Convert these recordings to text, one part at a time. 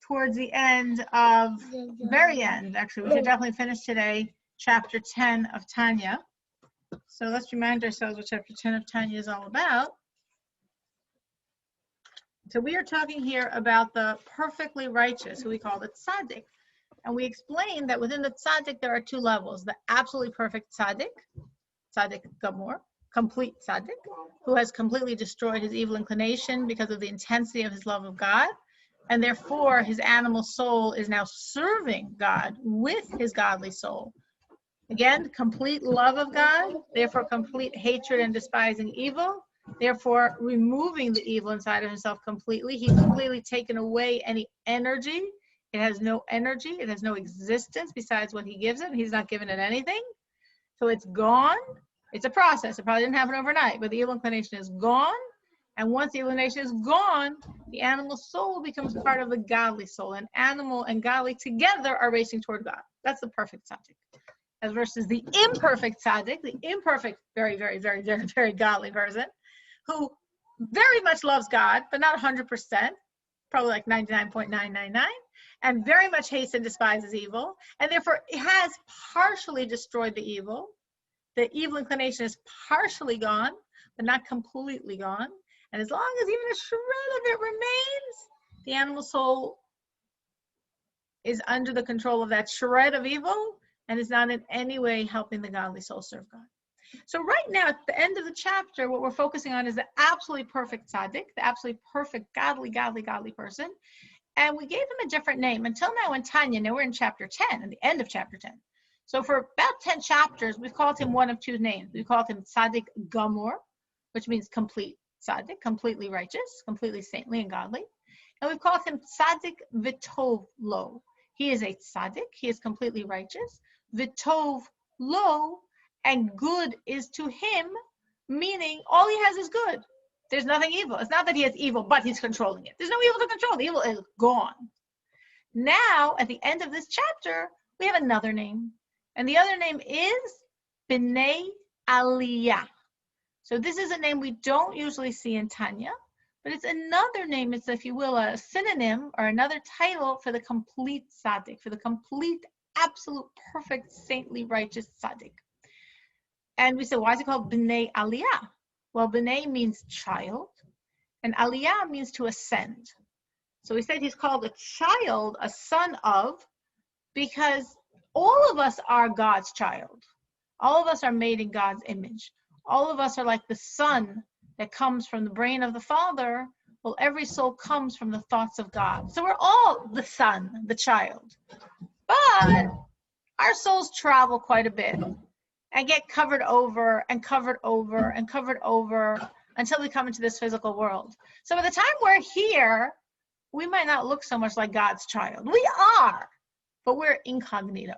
towards the end of, very end, actually, we should definitely finish today, chapter 10 of Tanya. So let's remind ourselves what chapter 10 of Tanya is all about. So we are talking here about the perfectly righteous, who we call the tzaddik. And we explained that within the tzaddik, there are two levels: the absolutely perfect tzaddik, tzaddik gamor, complete tzaddik, who has completely destroyed his evil inclination because of the intensity of his love of God. And therefore, his animal soul is now serving God with his godly soul. Again, complete love of God, therefore complete hatred and despising evil, therefore removing the evil inside of himself completely. He's completely taken away any energy. It has no energy. It has no existence besides what he gives it. He's not given it anything. So it's gone. It's a process. It probably didn't happen overnight, but the evil inclination is gone. And once the evil inclination is gone, the animal soul becomes part of the godly soul. And animal and godly together are racing toward God. That's the perfect tzaddik. As versus the imperfect tzaddik, the imperfect, very, very, very, very, very godly person, who very much loves God, but not 100%, probably like 99.999, and very much hates and despises evil, and therefore it has partially destroyed the evil. The evil inclination is partially gone, but not completely gone. And as long as even a shred of it remains, the animal soul is under the control of that shred of evil and is not in any way helping the godly soul serve God. So right now, at the end of the chapter, what we're focusing on is the absolutely perfect tzaddik, the absolutely perfect godly person. And we gave him a different name. Until now in Tanya, now we're in chapter 10, at the end of chapter 10. So for about 10 chapters, we've called him one of two names. We've called him tzaddik gamor, which means complete tzaddik, completely righteous, completely saintly and godly. And we've called him tzaddik v'tov lo. He is a tzaddik, he is completely righteous. V'tov lo, and good is to him, meaning all he has is good. There's nothing evil. It's not that he has evil, but he's controlling it. There's no evil to control. The evil is gone. Now, at the end of this chapter, we have another name. And the other name is B'nai Aliyah. So this is a name we don't usually see in Tanya, but it's another name. It's, if you will, a synonym or another title for the complete tzaddik, for the complete, absolute, perfect, saintly, righteous tzaddik. And we said, why is it called B'nai Aliyah? Well, B'nai means child, and Aliyah means to ascend. So we said he's called a child, a son of, because all of us are God's child. All of us are made in God's image. All of us are like the son that comes from the brain of the Father. Well, every soul comes from the thoughts of God. So we're all the son, the child. But our souls travel quite a bit and get covered over and covered over and covered over until we come into this physical world. So by the time we're here, we might not look so much like God's child. We are, but we're incognito.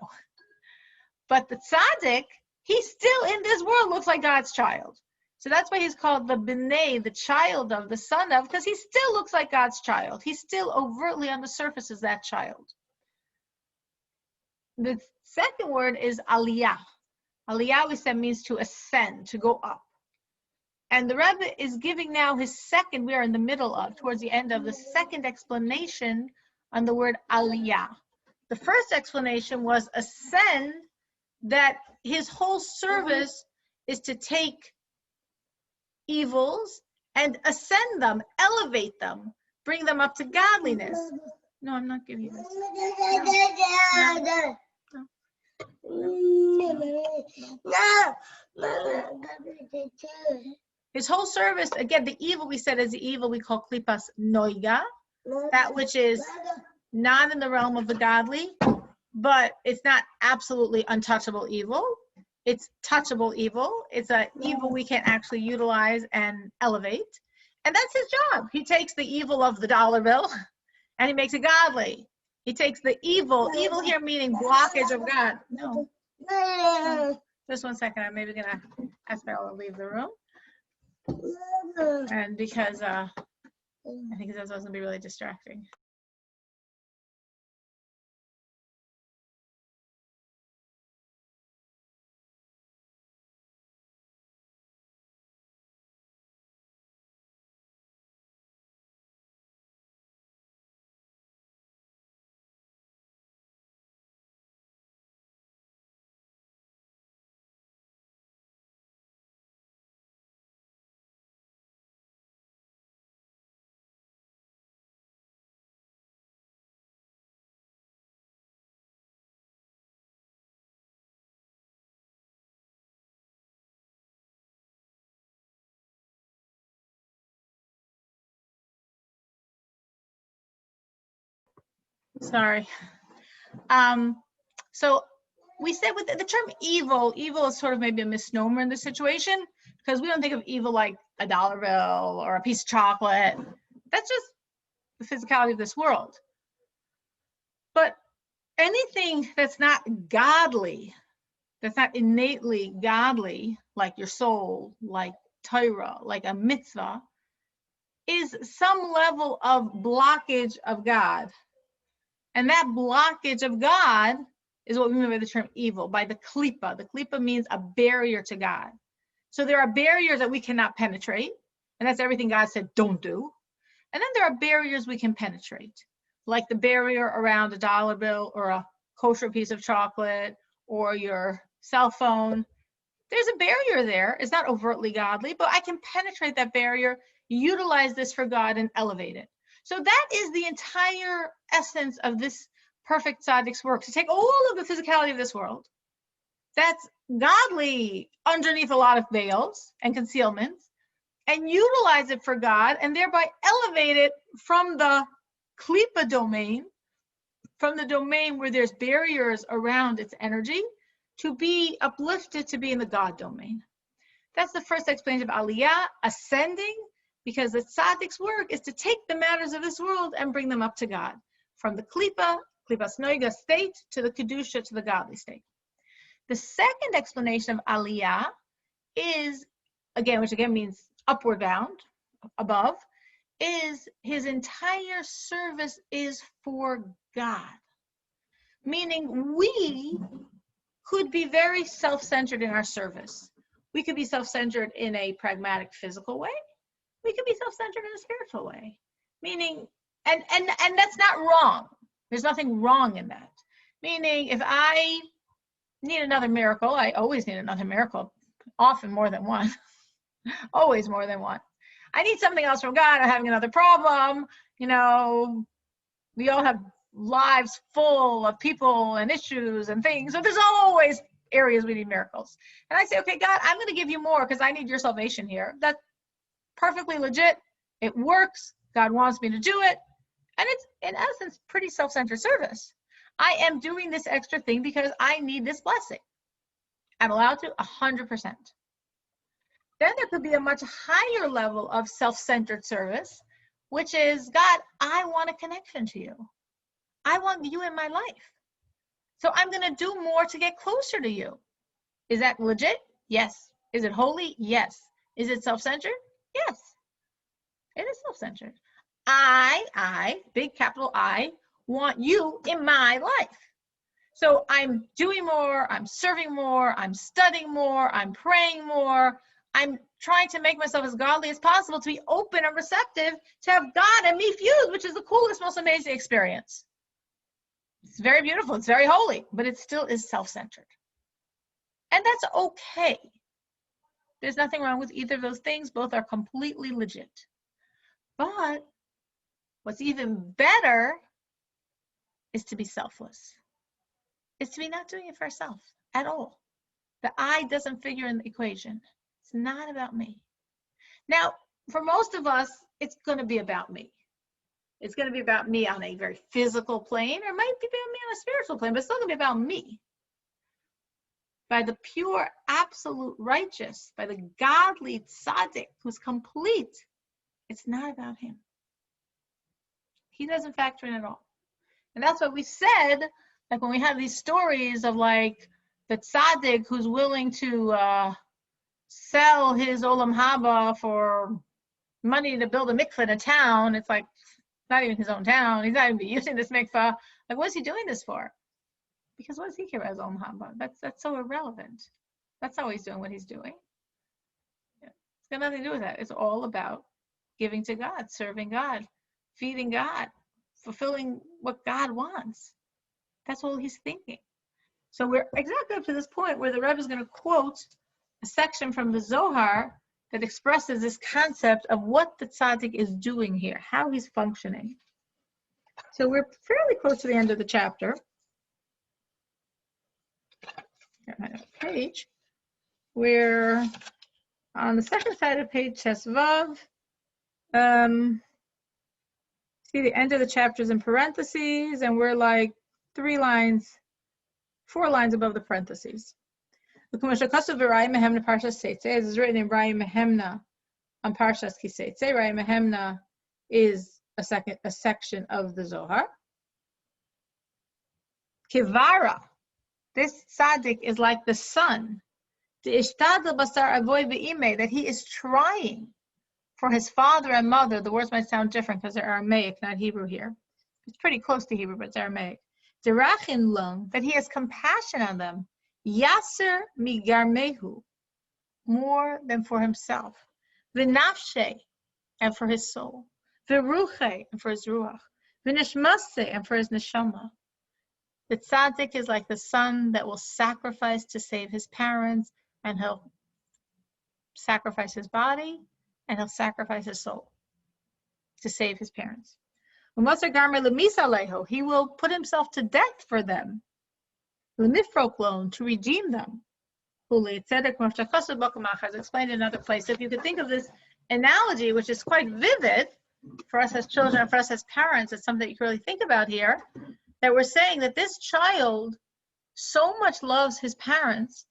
But the tzaddik, he still in this world looks like God's child. So that's why he's called the B'nai, the child of, the son of, because he still looks like God's child. He still overtly on the surface is that child. The second word is aliyah. Aliyah, we said, means to ascend, to go up. And the Rebbe is giving now his second, we are in the middle of, towards the end of the second explanation on the word aliyah. The first explanation was ascend, that his whole service is to take evils and ascend them, elevate them, bring them up to godliness. No, I'm not giving you this. No. His whole service, again, the evil we said is the evil we call klipas noiga, that which is not in the realm of the godly, but it's not absolutely untouchable evil. It's touchable evil. It's an evil we can actually utilize and elevate. And that's his job. He takes the evil of the dollar bill and he makes it godly. He takes the evil here meaning blockage of God. No. Just 1 second. I'm maybe going to ask Farrell to leave the room. And because I think that's going to be really distracting. Sorry. So we said with the term evil is sort of maybe a misnomer in this situation, because we don't think of evil like a dollar bill or a piece of chocolate. That's just the physicality of this world. But anything that's not godly, that's not innately godly, like your soul, like Torah, like a mitzvah, is some level of blockage of God. And that blockage of God is what we mean by the term evil, by the klipa. The klipa means a barrier to God. So there are barriers that we cannot penetrate, and that's everything God said don't do. And then there are barriers we can penetrate, like the barrier around a dollar bill or a kosher piece of chocolate or your cell phone. There's a barrier there. It's not overtly godly, but I can penetrate that barrier, utilize this for God, and elevate it. So that is the entire essence of this perfect tzaddik's work, to take all of the physicality of this world that's godly underneath a lot of veils and concealments, and utilize it for God, and thereby elevate it from the klipa domain, from the domain where there's barriers around its energy, to be uplifted to be in the God domain. That's the first explanation of aliyah, ascending, because the tzaddik's work is to take the matters of this world and bring them up to God, from the klipas noiga state to the kedusha, to the godly state. The second explanation of aliyah is, which again means upward bound, above, is his entire service is for God. Meaning we could be very self-centered in our service. We could be self-centered in a pragmatic physical way. We could be self-centered in a spiritual way. Meaning, and that's not wrong. There's nothing wrong in that. Meaning, if I need another miracle, I always need another miracle, often more than one, always more than one. I need something else from God. I'm having another problem. You know, we all have lives full of people and issues and things. So there's always areas we need miracles. And I say, okay, God, I'm going to give you more because I need your salvation here. That's perfectly legit. It works. God wants me to do it. And it's, in essence, pretty self-centered service. I am doing this extra thing because I need this blessing. I'm allowed to 100%. Then there could be a much higher level of self-centered service, which is, God, I want a connection to you. I want you in my life. So I'm going to do more to get closer to you. Is that legit? Yes. Is it holy? Yes. Is it self-centered? Yes. It is self-centered. I, big capital I, want you in my life. So I'm doing more, I'm serving more, I'm studying more, I'm praying more. I'm trying to make myself as godly as possible, to be open and receptive, to have God and me fused, which is the coolest, most amazing experience. It's very beautiful, it's very holy, but it still is self-centered. And that's okay. There's nothing wrong with either of those things. Both are completely legit. But what's even better is to be selfless. It's to be not doing it for ourselves at all. The I doesn't figure in the equation. It's not about me. Now, for most of us, it's going to be about me. It's going to be about me on a very physical plane, or it might be about me on a spiritual plane, but it's still going to be about me. By the pure, absolute righteous, by the godly tzaddik who's complete, it's not about him. He doesn't factor in at all. And that's what we said, like when we have these stories of like the tzaddik who's willing to sell his olam haba for money to build a mikveh in a town. It's like not even his own town. He's not even using this mikveh. Like, what is he doing this for? Because what does he care about his olam haba? That's so irrelevant. That's how he's doing what he's doing. Yeah. It's got nothing to do with that. It's all about giving to God, serving God, feeding God, fulfilling what God wants. That's all he's thinking. So we're exactly up to this point where the Rebbe is going to quote a section from the Zohar that expresses this concept of what the tzaddik is doing here, how he's functioning. So we're fairly close to the end of the chapter. Page. We're on the second side of page Tesvav. See, the end of the chapter is in parentheses, and we're like 4 lines above the parentheses. As is written in Raya Mehemna on Parshas Kiseitze. Raya Mehemna is a section of the Zohar. Kivara, this tzaddik is like the sun. That he is trying for his father and mother. The words might sound different because they're Aramaic, not Hebrew here. It's pretty close to Hebrew, but it's Aramaic. Derachin lung, that he has compassion on them. Yaser migarmehu, more than for himself. V'nafshe, and for his soul. V'ruche, and for his ruach. V'nishmase, and for his neshama. The tzaddik is like the son that will sacrifice to save his parents, and he'll sacrifice his body, and he'll sacrifice his soul to save his parents. He will put himself to death for them, to redeem them. As explained in another place. So if you could think of this analogy, which is quite vivid for us as children and for us as parents, it's something that you can really think about here, that we're saying that this child so much loves his parents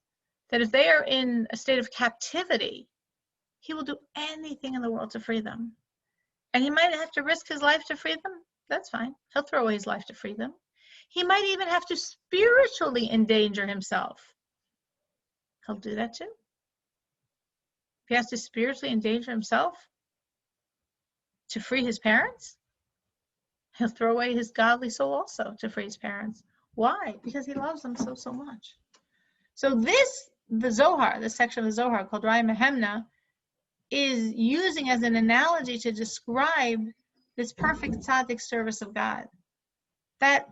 that if they are in a state of captivity, he will do anything in the world to free them. And he might have to risk his life to free them. That's fine. He'll throw away his life to free them. He might even have to spiritually endanger himself. He'll do that too. If he has to spiritually endanger himself to free his parents, he'll throw away his godly soul also to free his parents. Why? Because he loves them so, so much. So the Zohar, this section of the Zohar called Raya Mehemna, is using as an analogy to describe this perfect tzaddik service of God. That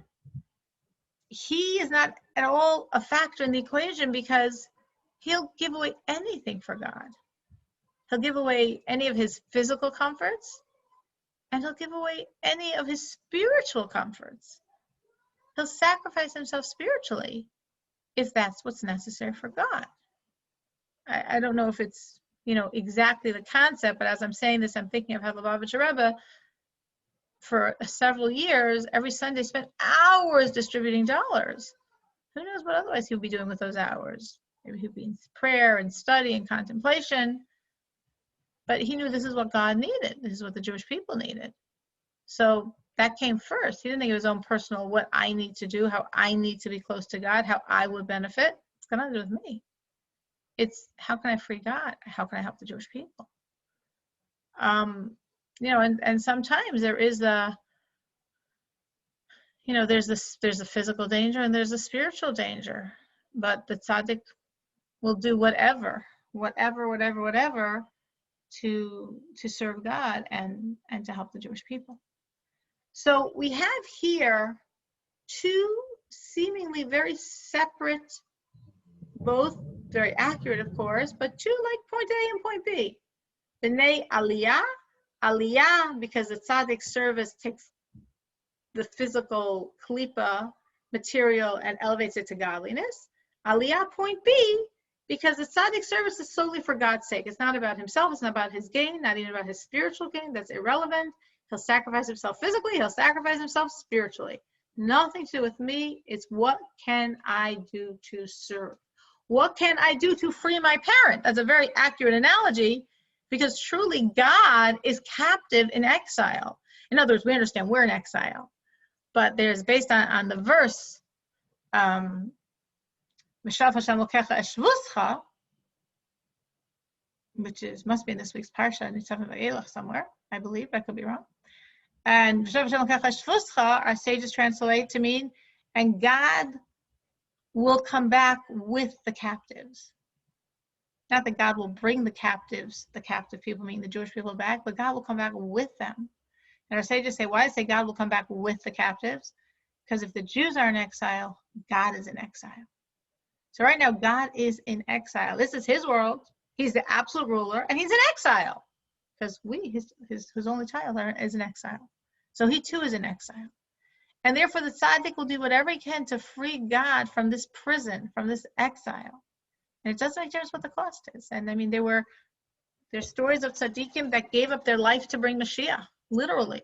he is not at all a factor in the equation because he'll give away anything for God. He'll give away any of his physical comforts, and he'll give away any of his spiritual comforts. He'll sacrifice himself spiritually if that's what's necessary for God. I don't know if it's, exactly the concept, but as I'm saying this, I'm thinking of how the Lubavitcher Rebbe, for several years, every Sunday spent hours distributing dollars. Who knows what otherwise he'll be doing with those hours? Maybe he'll be in prayer and study and contemplation. But he knew this is what God needed. This is what the Jewish people needed. So that came first. He didn't think of his own personal, what I need to do, how I need to be close to God, how I would benefit. It's got nothing to do with me. It's how can I free God? How can I help the Jewish people? And sometimes there is there's a physical danger and there's a spiritual danger. But the tzaddik will do whatever to serve God and to help the Jewish people. So we have here two seemingly very separate, both very accurate, of course, but two like point A and point B. B'nei aliyah, because the tzaddik service takes the physical klipa material and elevates it to godliness. Aliyah, point B, because the tzaddik service is solely for God's sake. It's not about himself. It's not about his gain, not even about his spiritual gain. That's irrelevant. He'll sacrifice himself physically. He'll sacrifice himself spiritually. Nothing to do with me. It's what can I do to serve? What can I do to free my parent? That's a very accurate analogy because truly God is captive in exile. In other words, we understand we're in exile. But there's, based on the verse, which must be in this week's parsha, somewhere, I believe. I could be wrong. And our sages translate to mean, and God will come back with the captives. Not that God will bring the captive people, meaning the Jewish people, back, but God will come back with them. And our sages say, why I say God will come back with the captives? Because if the Jews are in exile, God is in exile. So right now, God is in exile. This is his world. He's the absolute ruler, and he's in exile. Because his only child, is in exile. So he too is in exile. And therefore, the tzaddik will do whatever he can to free God from this prison, from this exile. And it doesn't make difference what the cost is. And I mean, there's stories of tzaddikim that gave up their life to bring Mashiach, literally,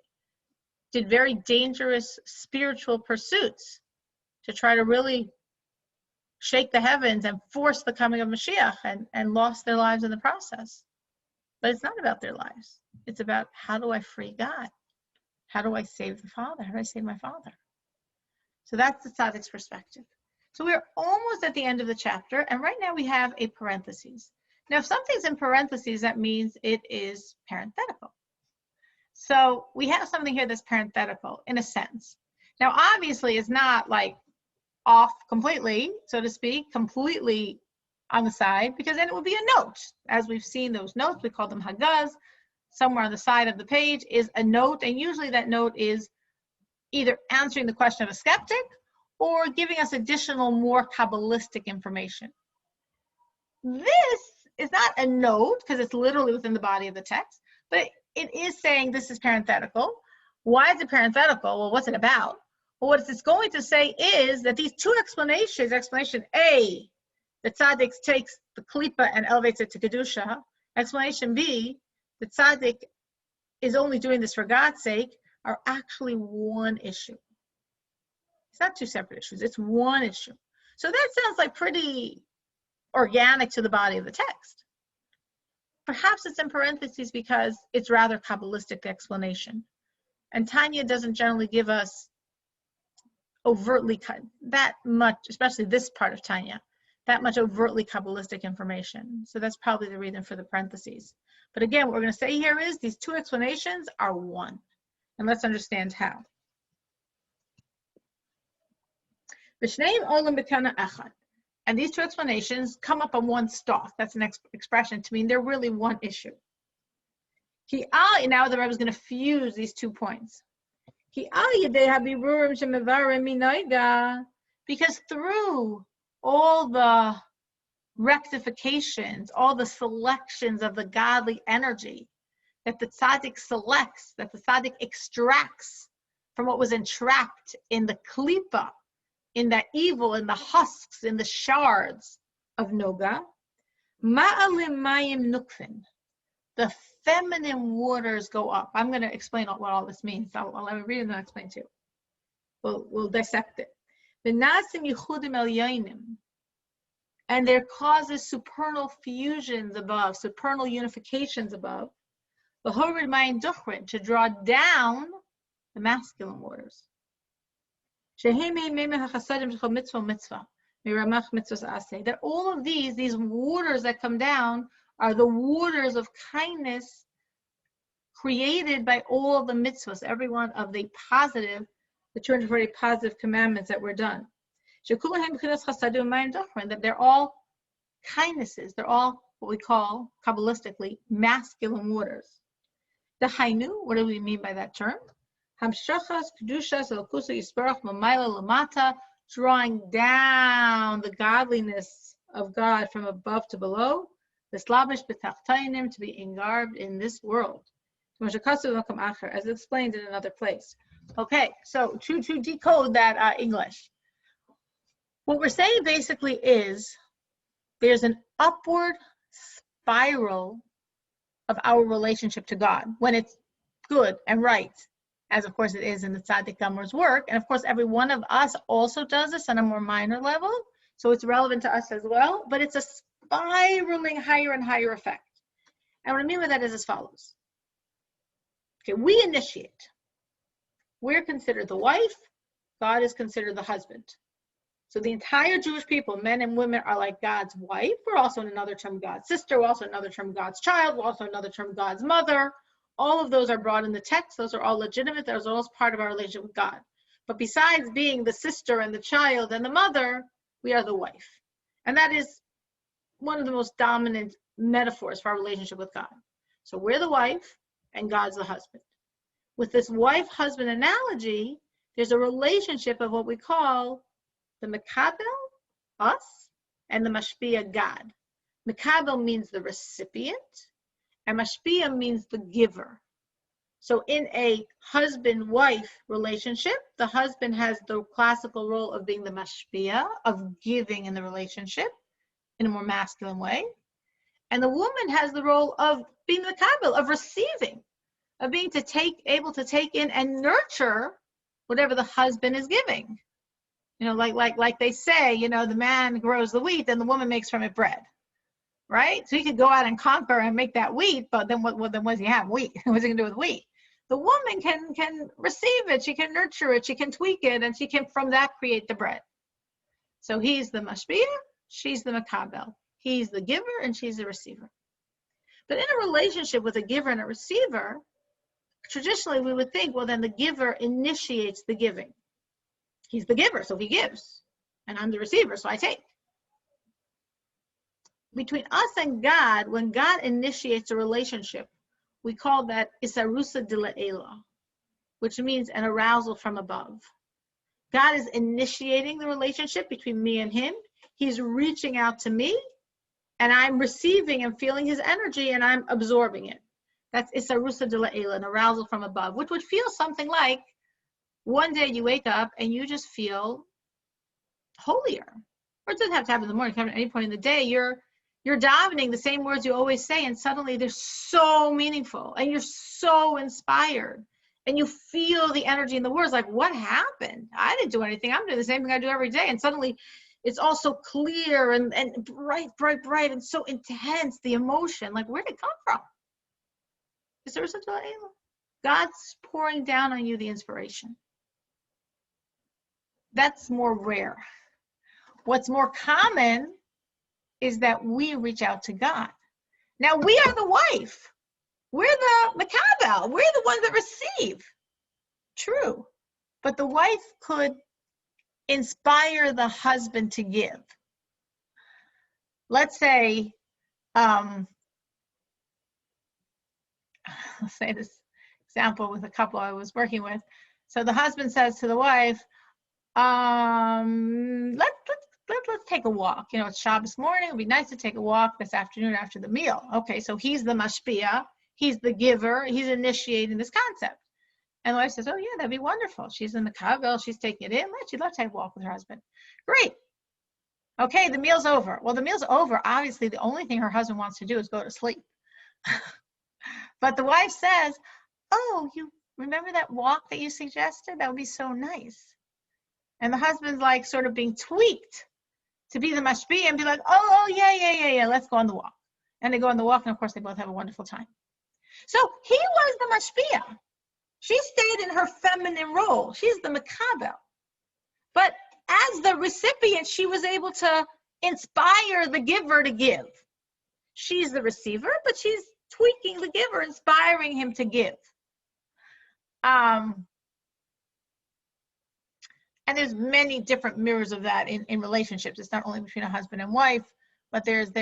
did very dangerous spiritual pursuits to try to really shake the heavens and force the coming of Mashiach, and lost their lives in the process. But it's not about their lives. It's about, how do I free God? How do I save the Father? How do I save my Father? So that's the tzaddik's perspective. So we're almost at the end of the chapter, and right now we have a parenthesis. Now, if something's in parentheses, that means it is parenthetical. So we have something here that's parenthetical in a sense. Now, obviously, it's not like off completely, so to speak, completely on the side, because then it would be a note. As we've seen, those notes, we call them hagaz. Somewhere on the side of the page is a note, and usually that note is either answering the question of a skeptic or giving us additional, more Kabbalistic information. This is not a note because it's literally within the body of the text, but it is saying this is parenthetical. Why is it parenthetical? Well, what's it about? Well, what it's going to say is that these two explanations, explanation A, the tzaddik takes the klipa and elevates it to kedusha. Explanation B, the tzaddik is only doing this for God's sake, are actually one issue. It's not two separate issues, it's one issue. So that sounds like pretty organic to the body of the text. Perhaps it's in parentheses because it's rather Kabbalistic explanation. And Tanya doesn't generally give us overtly that much, especially this part of Tanya, that much overtly Kabbalistic information. So that's probably the reason for the parentheses. But again, what we're going to say here is these two explanations are one. And let's understand how. And these two explanations come up on one stalk. That's an expression to mean they're really one issue. Now the Rebbe is going to fuse these 2 points. Because through all the rectifications, all the selections of the godly energy that the tzaddik selects, that the tzaddik extracts from what was entrapped in the klipa, in the evil, in the husks, in the shards of Noga, ma'alim mayim nukfin, the feminine waters go up. I'm going to explain what all this means. I'll let me read it and then I'll explain to you. We'll dissect it. V'nasim yichudim el yainim, and there causes supernal fusions above, supernal unifications above, the horid mayim duchrin, to draw down the masculine waters. That all of these waters that come down are the waters of kindness created by all the mitzvahs, every one of the 240 positive commandments that were done. That they're all kindnesses, they're all what we call Kabbalistically masculine waters. The hainu, what do we mean by that term? Hamshachas kedushas elokusa yisbarach mamayla lamata, drawing down the godliness of God from above to below. V'slavish b'tachtainim, to be engarbed in this world. As explained in another place. Okay, so to decode that English, what we're saying basically is there's an upward spiral of our relationship to God when it's good and right, as of course it is in the Tzaddik Gamor's work. And of course, every one of us also does this on a more minor level, so it's relevant to us as well, but it's a spiraling higher and higher effect. And what I mean by that is as follows. Okay, we initiate. We're considered the wife, God is considered the husband. So the entire Jewish people, men and women, are like God's wife. We're also in another term God's sister. We're also in another term God's child. We're also in another term God's mother. All of those are brought in the text. Those are all legitimate. Those are all part of our relationship with God. But besides being the sister and the child and the mother, we are the wife. And that is one of the most dominant metaphors for our relationship with God. So we're the wife and God's the husband. With this wife-husband analogy, there's a relationship of what we call the Mekabel, us, and the Mashpia, God. Mekabel means the recipient, and Mashpia means the giver. So in a husband-wife relationship, the husband has the classical role of being the Mashpia, of giving in the relationship in a more masculine way. And the woman has the role of being the Mekabel, of receiving of being able to take in and nurture whatever the husband is giving. You know, like they say, you know, the man grows the wheat and the woman makes from it bread, right? So he could go out and conquer and make that wheat, but then what does he have? Wheat. What's he gonna do with wheat? The woman can receive it, she can nurture it, she can tweak it, and she can from that create the bread. So he's the mashpia, she's the makabel. He's the giver and she's the receiver. But in a relationship with a giver and a receiver, traditionally we would think, well, then the giver initiates the giving. He's the giver, so he gives. And I'm the receiver, so I take. Between us and God, when God initiates a relationship, we call that isarusa de la'ela, which means an arousal from above. God is initiating the relationship between me and him. He's reaching out to me, and I'm receiving and feeling his energy, and I'm absorbing it. That's isarusa de la'ela, an arousal from above, which would feel something like one day you wake up and you just feel holier. Or it doesn't have to happen in the morning. It can happen at any point in the day. You're davening the same words you always say, and suddenly they're so meaningful, and you're so inspired, and you feel the energy in the words. Like, what happened? I didn't do anything. I'm doing the same thing I do every day, and suddenly it's all so clear and bright, and so intense, the emotion. Like, where did it come from? Is there such a God's pouring down on you the inspiration. That's more rare. What's more common is that we reach out to God. Now, we are the wife. We're the makabel. We're the ones that receive. True. But the wife could inspire the husband to give. Let's say, let's say this example with a couple I was working with. So the husband says to the wife, let's take a walk. You know, it's Shabbos morning. It'd be nice to take a walk this afternoon after the meal. Okay, so he's the mashpia. He's the giver. He's initiating this concept. And the wife says, oh, yeah, that'd be wonderful. She's in the makabel. She's taking it in. She'd love to take a walk with her husband. Great. Okay, the meal's over. Well, the meal's over. Obviously, the only thing her husband wants to do is go to sleep. But the wife says, oh, you remember that walk that you suggested? That would be so nice. And the husband's like sort of being tweaked to be the mashpia and be like, oh, yeah, let's go on the walk. And they go on the walk, and of course they both have a wonderful time. So he was the mashpia. She stayed in her feminine role. She's the makabel. But as the recipient, she was able to inspire the giver to give. She's the receiver, but she's tweaking the giver, inspiring him to give. And there's many different mirrors of that in relationships. It's not only between a husband and wife, but there's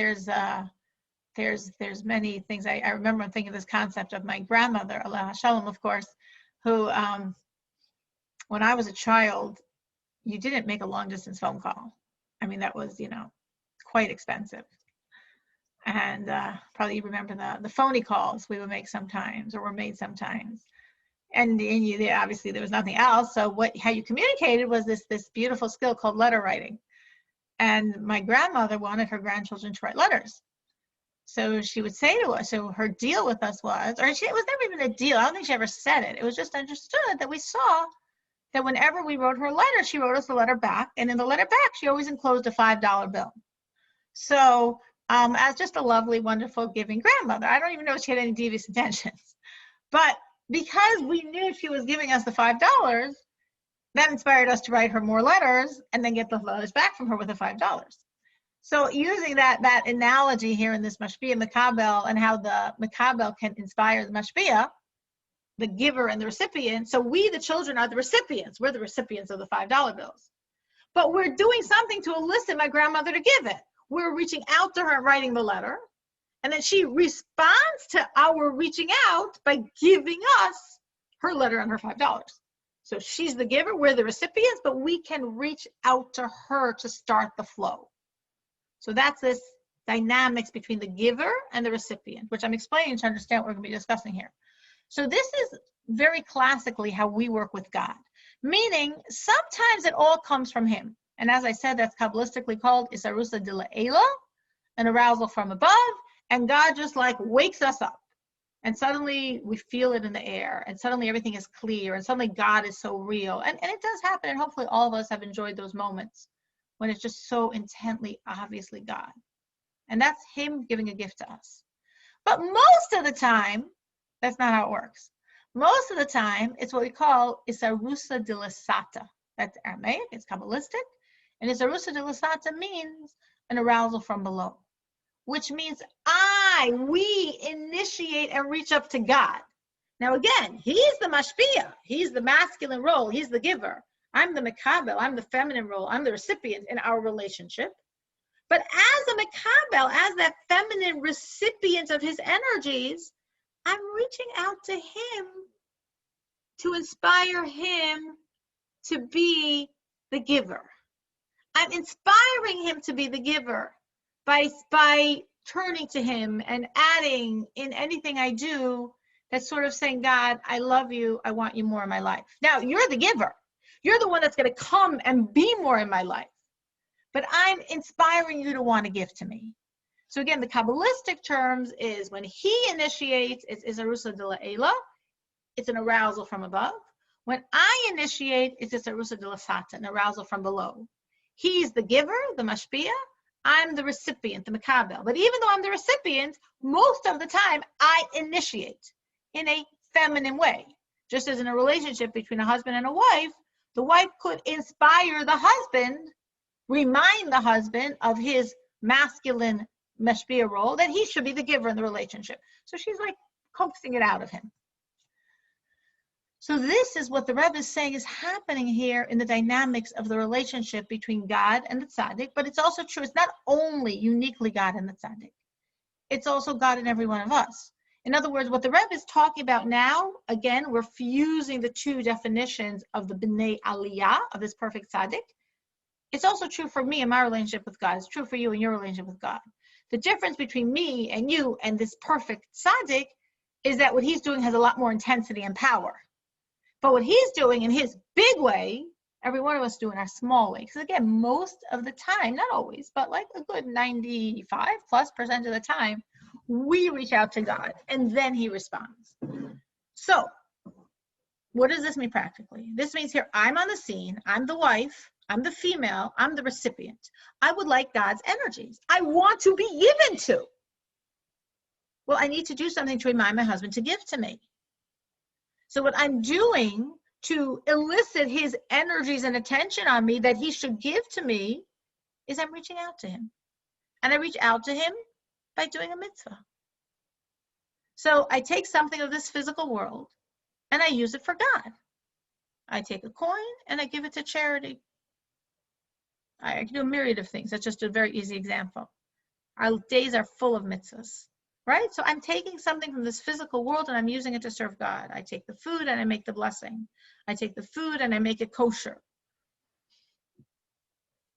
many things. I remember thinking this concept of my grandmother, Allah Shalom, of course, who, when I was a child, you didn't make a long distance phone call. I mean, that was, quite expensive. And probably you remember the phony calls we would make sometimes, or were made sometimes. And obviously there was nothing else. So how you communicated was this beautiful skill called letter writing. And my grandmother wanted her grandchildren to write letters. So she would say to us, so her deal with us was, it was never even a deal. I don't think she ever said it. It was just understood that we saw that whenever we wrote her a letter, she wrote us a letter back. And in the letter back, she always enclosed a $5 bill. So as just a lovely, wonderful, giving grandmother, I don't even know if she had any devious intentions. But because we knew she was giving us the $5, that inspired us to write her more letters and then get the letters back from her with the $5. So using that analogy here in this mashpia makabel, and how the makabel can inspire the mashpia, the giver and the recipient. So we, the children, are the recipients. We're the recipients of the $5 bills. But we're doing something to elicit my grandmother to give it. We're reaching out to her and writing the letter. And then she responds to our reaching out by giving us her letter and her $5. So she's the giver, we're the recipients, but we can reach out to her to start the flow. So that's this dynamics between the giver and the recipient, which I'm explaining to understand what we're going to be discussing here. So this is very classically how we work with God, meaning sometimes it all comes from him. And as I said, that's Kabbalistically called isarusa de la'ela, an arousal from above. And God just like wakes us up. And suddenly we feel it in the air, and suddenly everything is clear, and suddenly God is so real. And it does happen, and hopefully all of us have enjoyed those moments when it's just so intently, obviously God. And that's him giving a gift to us. But most of the time, that's not how it works. Most of the time, it's what we call Isarusa dilasata. That's Aramaic, it's Kabbalistic. And Isarusa dilasata means an arousal from below, which means we initiate and reach up to God. Now again, he's the mashpia. He's the masculine role. He's the giver. I'm the mekabel. I'm the feminine role. I'm the recipient in our relationship. But as a mekabel, as that feminine recipient of his energies, I'm reaching out to him to inspire him to be the giver. I'm inspiring him to be the giver by turning to him and adding in anything I do that's sort of saying, God, I love you. I want you more in my life. Now, you're the giver. You're the one that's going to come and be more in my life. But I'm inspiring you to want to give to me. So again, the Kabbalistic terms is when he initiates, it's Isarusa de la Ela. It's an arousal from above. When I initiate, it's Isarusa de la Sata, an arousal from below. He's the giver, the mashpia. I'm the recipient, the mekabel. But even though I'm the recipient, most of the time I initiate in a feminine way. Just as in a relationship between a husband and a wife, the wife could inspire the husband, remind the husband of his masculine mashpia role, that he should be the giver in the relationship. So she's like coaxing it out of him. So this is what the Rebbe is saying is happening here in the dynamics of the relationship between God and the tzaddik, but it's also true. It's not only uniquely God and the tzaddik. It's also God in every one of us. In other words, what the Rebbe is talking about now, again, we're fusing the two definitions of the B'nai Aliyah, of this perfect tzaddik. It's also true for me in my relationship with God. It's true for you in your relationship with God. The difference between me and you and this perfect tzaddik is that what he's doing has a lot more intensity and power. But what he's doing in his big way, every one of us do in our small way. Because again, most of the time, not always, but like a good 95+% of the time, we reach out to God and then he responds. So what does this mean practically? This means here, I'm on the scene, I'm the wife, I'm the female, I'm the recipient. I would like God's energies. I want to be given to. Well, I need to do something to remind my husband to give to me. So what I'm doing to elicit his energies and attention on me that he should give to me is I'm reaching out to him. And I reach out to him by doing a mitzvah. So I take something of this physical world and I use it for God. I take a coin and I give it to charity. I can do a myriad of things. That's just a very easy example. Our days are full of mitzvahs. Right? So I'm taking something from this physical world and I'm using it to serve God. I take the food and I make the blessing. I take the food and I make it kosher.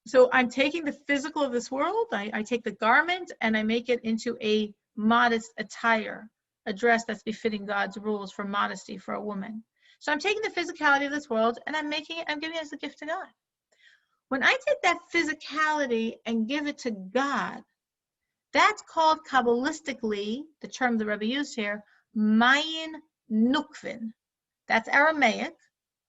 So I'm taking the physical of this world, I take the garment and I make it into a modest attire, a dress that's befitting God's rules for modesty for a woman. So I'm taking the physicality of this world and I'm giving it as a gift to God. When I take that physicality and give it to God, that's called Kabbalistically, the term the Rebbe used here, Mayin Nukvin. That's Aramaic.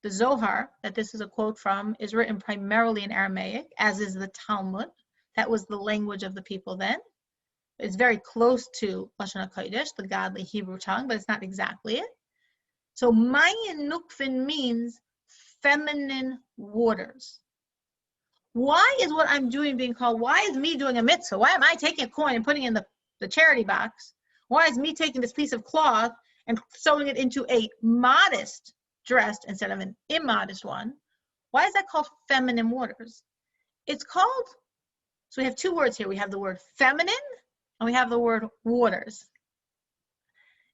The Zohar, that this is a quote from, is written primarily in Aramaic, as is the Talmud. That was the language of the people then. It's very close to Lashon HaKodesh, the godly Hebrew tongue, but it's not exactly it. So Mayin Nukvin means feminine waters. Why is what I'm doing being called, why is me doing a mitzvah? Why am I taking a coin and putting it in the charity box? Why is me taking this piece of cloth and sewing it into a modest dress instead of an immodest one? Why is that called feminine waters? It's called, so we have two words here. We have the word feminine and we have the word waters.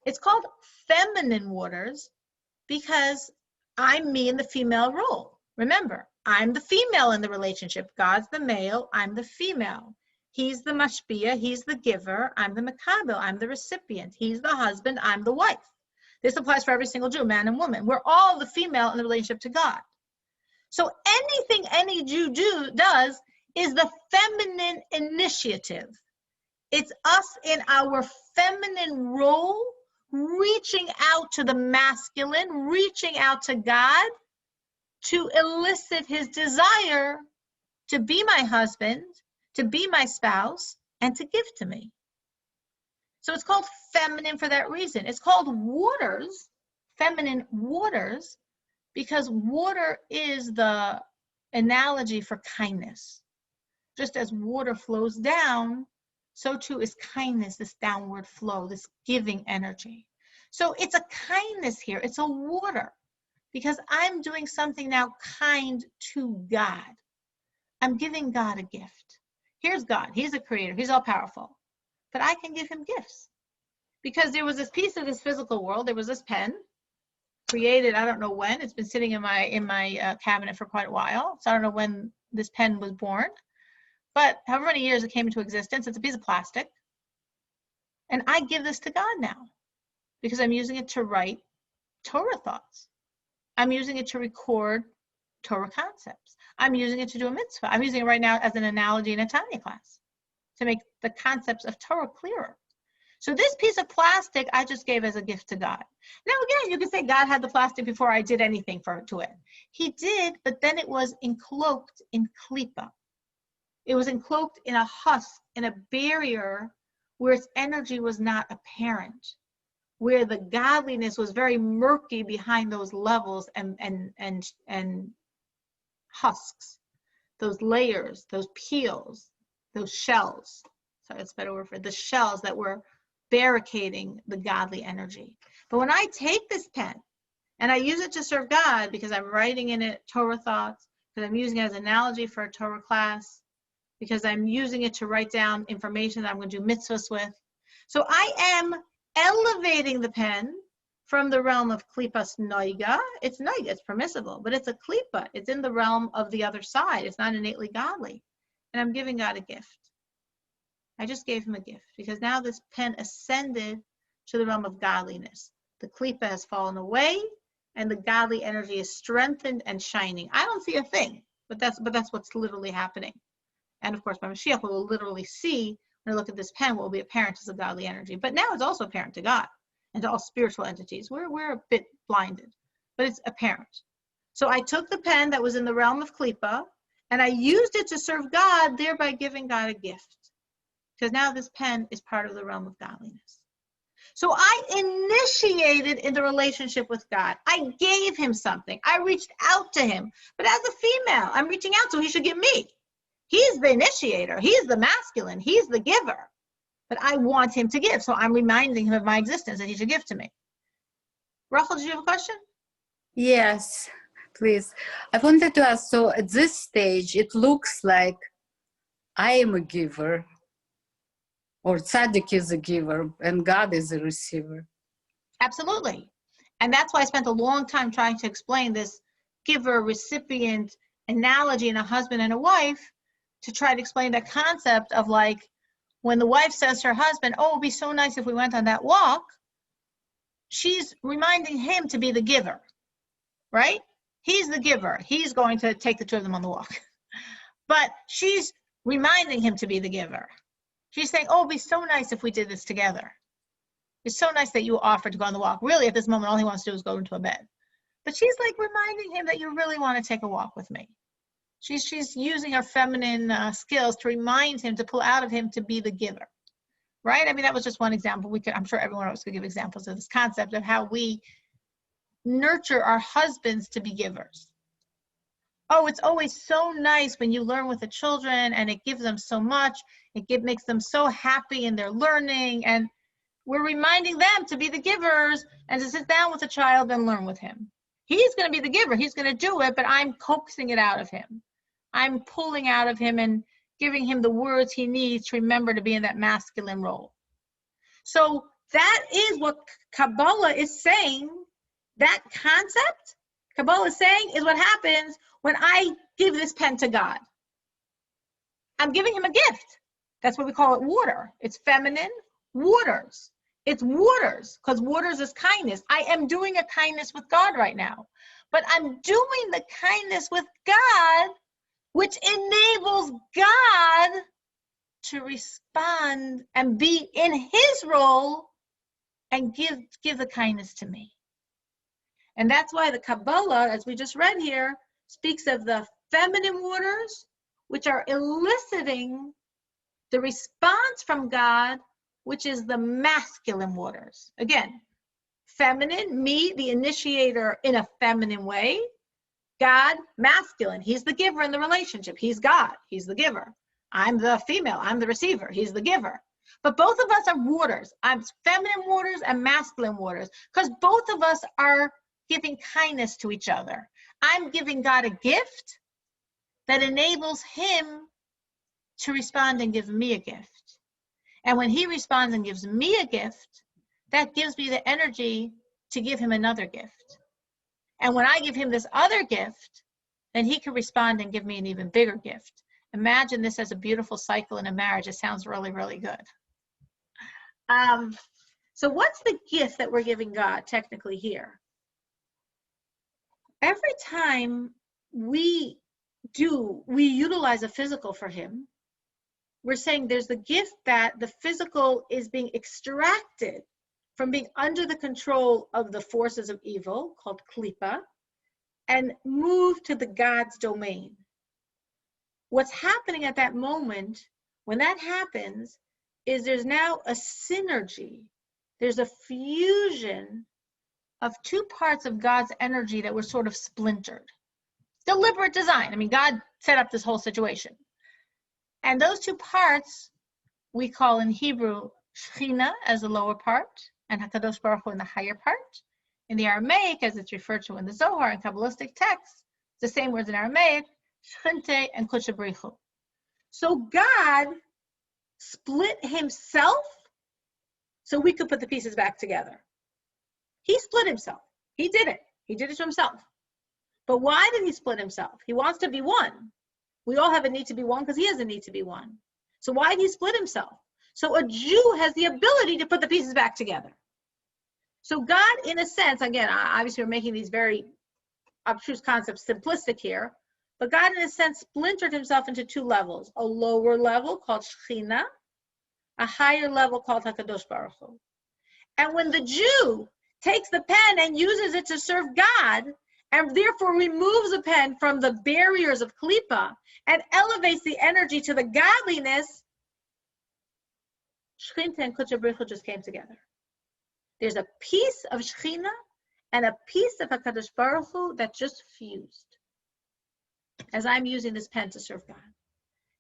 It's called feminine waters because I'm me in the female role. Remember, I'm the female in the relationship. God's the male, I'm the female. He's the mashpia, he's the giver, I'm the mekabel, I'm the recipient. He's the husband, I'm the wife. This applies for every single Jew, man and woman. We're all the female in the relationship to God. So anything any Jew does is the feminine initiative. It's us in our feminine role reaching out to the masculine, reaching out to God to elicit his desire to be my husband, to be my spouse, and to give to me. So it's called feminine for that reason. It's called waters, feminine waters, because water is the analogy for kindness. Just as water flows down, so too is kindness, this downward flow, this giving energy. So it's a kindness here. It's a water, because I'm doing something now kind to God. I'm giving God a gift. Here's God. He's a creator. He's all powerful. But I can give him gifts. Because there was this piece of this physical world. There was this pen created, I don't know when. It's been sitting in my cabinet for quite a while. So I don't know when this pen was born. But however many years it came into existence, it's a piece of plastic. And I give this to God now. Because I'm using it to write Torah thoughts. I'm using it to record Torah concepts. I'm using it to do a mitzvah. I'm using it right now as an analogy in a Tanya class to make the concepts of Torah clearer. So this piece of plastic I just gave as a gift to God. Now again, you could say God had the plastic before I did anything to it. He did, but then it was encloaked in klipa. It was encloaked in a husk, in a barrier where its energy was not apparent, where the godliness was very murky behind those levels and husks, those layers, those peels, those shells. Sorry, that's a better word for it. The shells that were barricading the godly energy. But when I take this pen and I use it to serve God, because I'm writing in it Torah thoughts, because I'm using it as an analogy for a Torah class, because I'm using it to write down information that I'm going to do mitzvahs with. So I am elevating the pen from the realm of klipas noiga. It's noiga, it's permissible, but it's a klipa. It's in the realm of the other side. It's not innately godly. And I'm giving God a gift. I just gave him a gift because now this pen ascended to the realm of godliness. The klipa has fallen away and the godly energy is strengthened and shining. I don't see a thing, but that's what's literally happening. And of course, by Mashiach, we will literally see when I look at this pen, what will be apparent as a godly energy. But now it's also apparent to God and to all spiritual entities. We're a bit blinded, but it's apparent. So I took the pen that was in the realm of klipa and I used it to serve God, thereby giving God a gift. Because now this pen is part of the realm of godliness. So I initiated in the relationship with God. I gave him something. I reached out to him. But as a female, I'm reaching out, so he should give me. He's the initiator. He's the masculine. He's the giver. But I want him to give, so I'm reminding him of my existence that he should give to me. Rachel, did you have a question? Yes, please. I wanted to ask, so at this stage, it looks like I am a giver, or tzaddik is a giver, and God is a receiver. Absolutely. And that's why I spent a long time trying to explain this giver-recipient analogy in a husband and a wife, to try to explain that concept of like, when the wife says to her husband, oh, it'd be so nice if we went on that walk, she's reminding him to be the giver, right? He's the giver. He's going to take the two of them on the walk. But she's reminding him to be the giver. She's saying, oh, it'd be so nice if we did this together. It's so nice that you offered to go on the walk. Really, at this moment, all he wants to do is go into a bed. But she's like reminding him that you really want to take a walk with me. She's using her feminine skills to remind him, to pull out of him to be the giver, right? I mean, that was just one example. I'm sure everyone else could give examples of this concept of how we nurture our husbands to be givers. Oh, it's always so nice when you learn with the children and it gives them so much. It makes them so happy in their learning. And we're reminding them to be the givers and to sit down with the child and learn with him. He's going to be the giver. He's going to do it, but I'm coaxing it out of him. I'm pulling out of him and giving him the words he needs to remember to be in that masculine role. So that is what Kabbalah is saying. That concept, Kabbalah is saying, is what happens when I give this pen to God. I'm giving him a gift. That's what we call it water. It's feminine waters. It's waters, because waters is kindness. I am doing a kindness with God right now. But I'm doing the kindness with God, which enables God to respond and be in his role and give the kindness to me. And that's why the Kabbalah, as we just read here, speaks of the feminine waters, which are eliciting the response from God, which is the masculine waters. Again, feminine, me, the initiator in a feminine way. God, masculine. He's the giver in the relationship. He's God. He's the giver. I'm the female. I'm the receiver. He's the giver. But both of us are waters. I'm feminine waters and masculine waters, because both of us are giving kindness to each other. I'm giving God a gift that enables him to respond and give me a gift. And when he responds and gives me a gift, that gives me the energy to give him another gift. And when I give him this other gift, then he can respond and give me an even bigger gift. Imagine this as a beautiful cycle in a marriage. It sounds really, really good. So what's the gift that we're giving God technically here? Every time we utilize a physical for him, we're saying there's the gift that the physical is being extracted from being under the control of the forces of evil, called klipa, and moved to the God's domain. What's happening at that moment, when that happens, is there's now a synergy. There's a fusion of two parts of God's energy that were sort of splintered. Deliberate design. I mean, God set up this whole situation. And those two parts we call in Hebrew Shechina as the lower part and HaKadosh Baruch Hu in the higher part. In the Aramaic, as it's referred to in the Zohar and Kabbalistic texts, the same words in Aramaic, Shechinte and Kodesh Baruch Hu. So God split himself so we could put the pieces back together. He split himself. He did it. He did it to himself. But why did he split himself? He wants to be one. We all have a need to be one because he has a need to be one. So why did he split himself? So a Jew has the ability to put the pieces back together. So God, in a sense, again, obviously we're making these very abstruse concepts simplistic here, but God, in a sense, splintered himself into two levels: a lower level called Shechina, a higher level called HaKadosh Baruch Hu. And when the Jew takes the pen and uses it to serve God, and therefore removes the pen from the barriers of Klipa and elevates the energy to the godliness, Shechina and Kodesh Baruch Hu just came together. There's a piece of Shechina and a piece of HaKadosh Baruch Hu that just fused as I'm using this pen to serve God.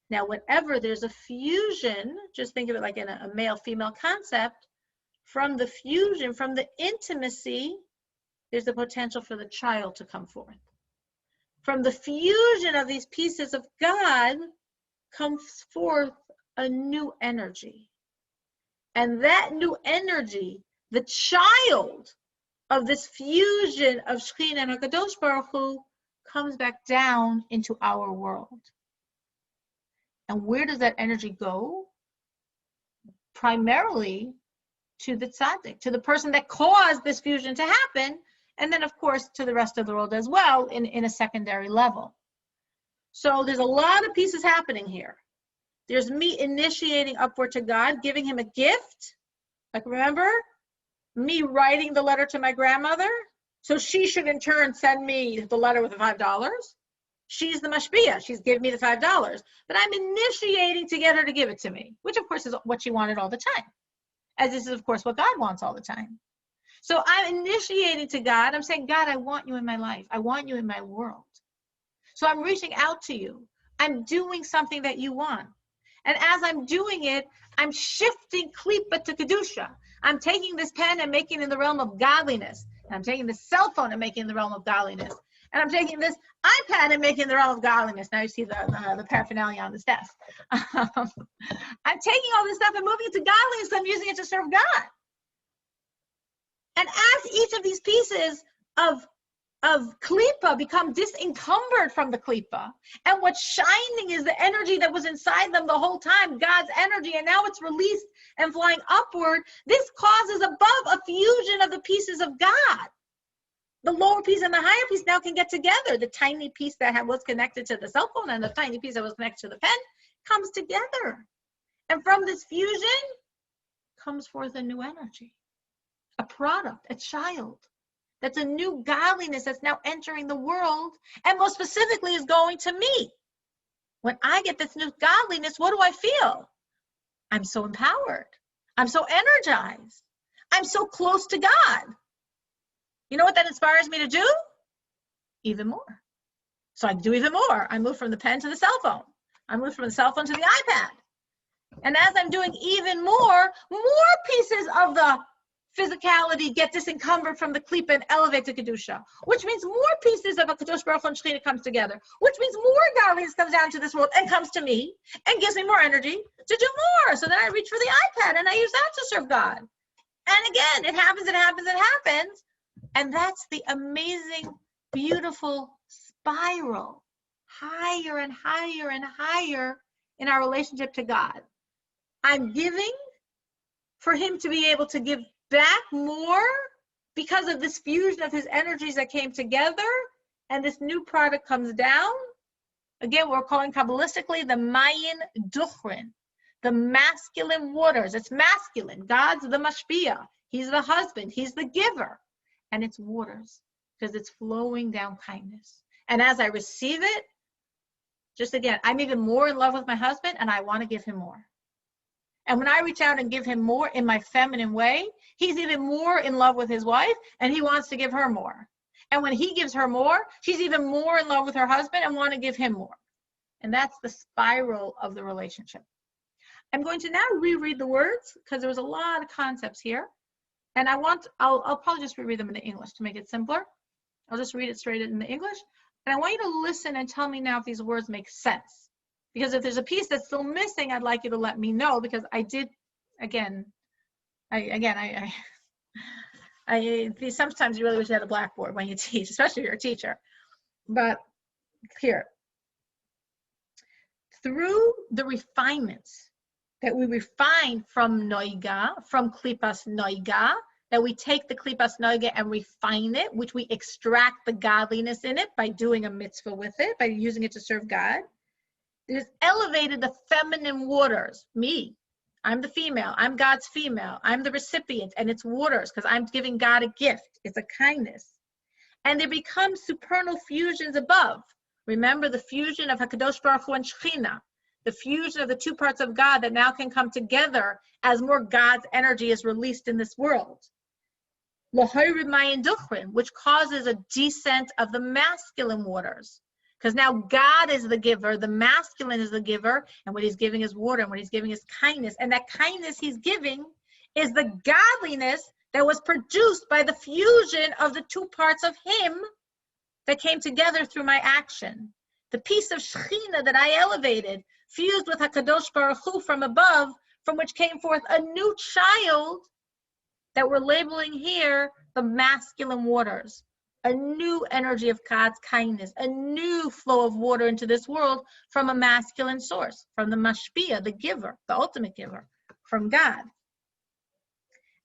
Now, whenever there's a fusion, just think of it like in a male-female concept, from the fusion, from the intimacy, there's the potential for the child to come forth. From the fusion of these pieces of God comes forth a new energy. And that new energy, the child of this fusion of Shekhinah and HaKadosh Baruch Hu, comes back down into our world. And where does that energy go? Primarily to the tzaddik, to the person that caused this fusion to happen, and then, of course, to the rest of the world as well in a secondary level. So there's a lot of pieces happening here. There's me initiating upward to God, giving him a gift. Like, remember, me writing the letter to my grandmother, so she should in turn send me the letter with the $5. She's the mashpia. She's giving me the $5. But I'm initiating to get her to give it to me, which, of course, is what she wanted all the time. As this is, of course, what God wants all the time. So I'm initiating to God. I'm saying, God, I want you in my life. I want you in my world. So I'm reaching out to you. I'm doing something that you want. And as I'm doing it, I'm shifting klipa to kedusha. I'm taking this pen and making it in the realm of godliness. And I'm taking this cell phone and making it in the realm of godliness. And I'm taking this iPad and making it in the realm of godliness. Now you see the paraphernalia on this desk. I'm taking all this stuff and moving it to godliness. I'm using it to serve God. And as each of these pieces of klipa become disencumbered from the klipa, and what's shining is the energy that was inside them the whole time, God's energy, and now it's released and flying upward, this causes above a fusion of the pieces of God. The lower piece and the higher piece now can get together. The tiny piece that was connected to the cell phone and the tiny piece that was connected to the pen comes together. And from this fusion comes forth a new energy. a product, a child. That's a new godliness that's now entering the world, and most specifically is going to me. When I get this new godliness, what do I feel? I'm so empowered. I'm so energized. I'm so close to God. You know what that inspires me to do? Even more. So I do even more. I move from the pen to the cell phone. I move from the cell phone to the iPad. And as I'm doing even more pieces of the physicality get disencumbered from the klipa and elevate to kedusha, which means more pieces of a kadosh baruch hu and shechina comes together, which means more godliness comes down to this world and comes to me and gives me more energy to do more. So then I reach for the iPad and I use that to serve God. And again, it happens. And that's the amazing, beautiful spiral, higher and higher and higher in our relationship to God. I'm giving for him to be able to give back more because of this fusion of his energies that came together, and this new product comes down. Again, we're calling Kabbalistically the Mayin Duchrin, the masculine waters. It's masculine. God's the mashpia. He's the husband. He's the giver. And it's waters because it's flowing down kindness. And as I receive it, just again, I'm even more in love with my husband and I want to give him more. And when I reach out and give him more in my feminine way, he's even more in love with his wife and he wants to give her more. And when he gives her more, she's even more in love with her husband and want to give him more. And that's the spiral of the relationship. I'm going to now reread the words because there was a lot of concepts here. And I'll probably just reread them in the English to make it simpler. I'll just read it straight in the English. And I want you to listen and tell me now if these words make sense. Because if there's a piece that's still missing, I'd like you to let me know, because I did, sometimes you really wish you had a blackboard when you teach, especially if you're a teacher. But here, through the refinements that we refine from noiga, from klipas noiga, that we take the klipas noiga and refine it, which we extract the godliness in it by doing a mitzvah with it, by using it to serve God. It has elevated the feminine waters. Me, I'm the female. I'm God's female. I'm the recipient, and it's waters because I'm giving God a gift. It's a kindness. And there become supernal fusions above. Remember the fusion of HaKadosh Baruch Hu and Shechina, the fusion of the two parts of God that now can come together as more God's energy is released in this world. L'hoirid mayin duchrin, which causes a descent of the masculine waters. Because now God is the giver, the masculine is the giver, and what he's giving is water, and what he's giving is kindness. And that kindness he's giving is the godliness that was produced by the fusion of the two parts of him that came together through my action. The piece of Shechina that I elevated, fused with HaKadosh Baruch Hu from above, from which came forth a new child that we're labeling here the masculine waters. A new energy of God's kindness, a new flow of water into this world from a masculine source, from the mashpia, the giver, the ultimate giver, from God.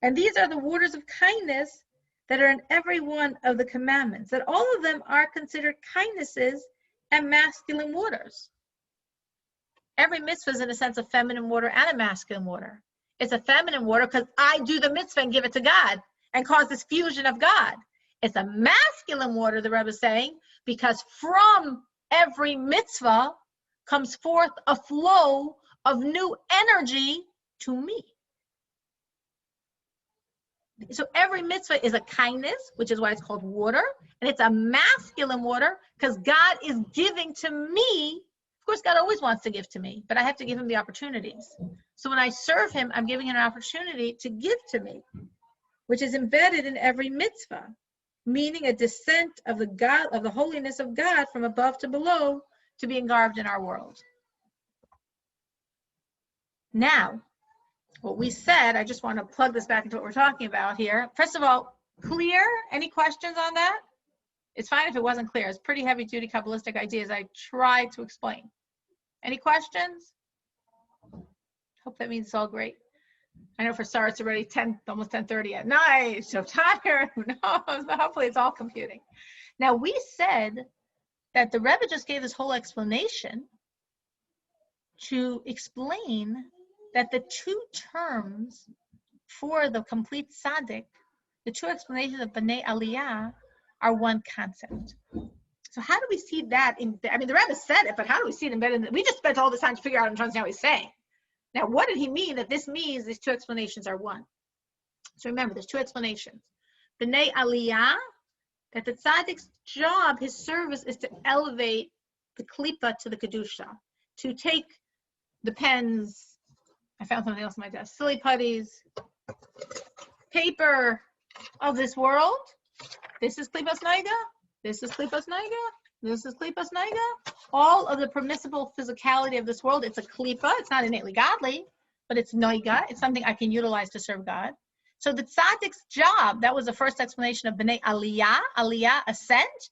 And these are the waters of kindness that are in every one of the commandments, that all of them are considered kindnesses and masculine waters. Every mitzvah is in a sense a feminine water and a masculine water. It's a feminine water because I do the mitzvah and give it to God and cause this fusion of God. It's a masculine water, the Rebbe is saying, because from every mitzvah comes forth a flow of new energy to me. So every mitzvah is a kindness, which is why it's called water, and it's a masculine water because God is giving to me. Of course, God always wants to give to me, but I have to give him the opportunities. So when I serve him, I'm giving him an opportunity to give to me, which is embedded in every mitzvah, meaning a descent of the God, of the holiness of God from above to below to be engarbed in our world. Now, what we said, I just want to plug this back into what we're talking about here. First of all, clear? Any questions on that? It's fine if it wasn't clear. It's pretty heavy-duty Kabbalistic ideas I tried to explain. Any questions? Hope that means it's all great. I know for Sarah it's already almost 10:30 at night, so tired, who knows, but hopefully it's all computing. Now we said that the Rebbe just gave this whole explanation to explain that the two terms for the complete tzaddik the two explanations of B'nai Aliyah are one concept. So how do we see that in, I mean, the Rebbe said it, but how do we see it embedded in, we just spent all this time to figure out and understand what he's saying. Now, what did he mean that this means these two explanations are one? So remember, there's two explanations. B'nai Aliyah, that the tzaddik's job, his service, is to elevate the klipa to the kedusha, to take the pens, I found something else on my desk, silly putties, paper of this world. This is klipas naiga, this is klipas naiga, this is klipas naiga. All of the permissible physicality of this world, it's a klipa, it's not innately godly, but it's naiga, it's something I can utilize to serve God. So the tzaddik's job, that was the first explanation of B'nai Aliyah, Aliyah, ascent.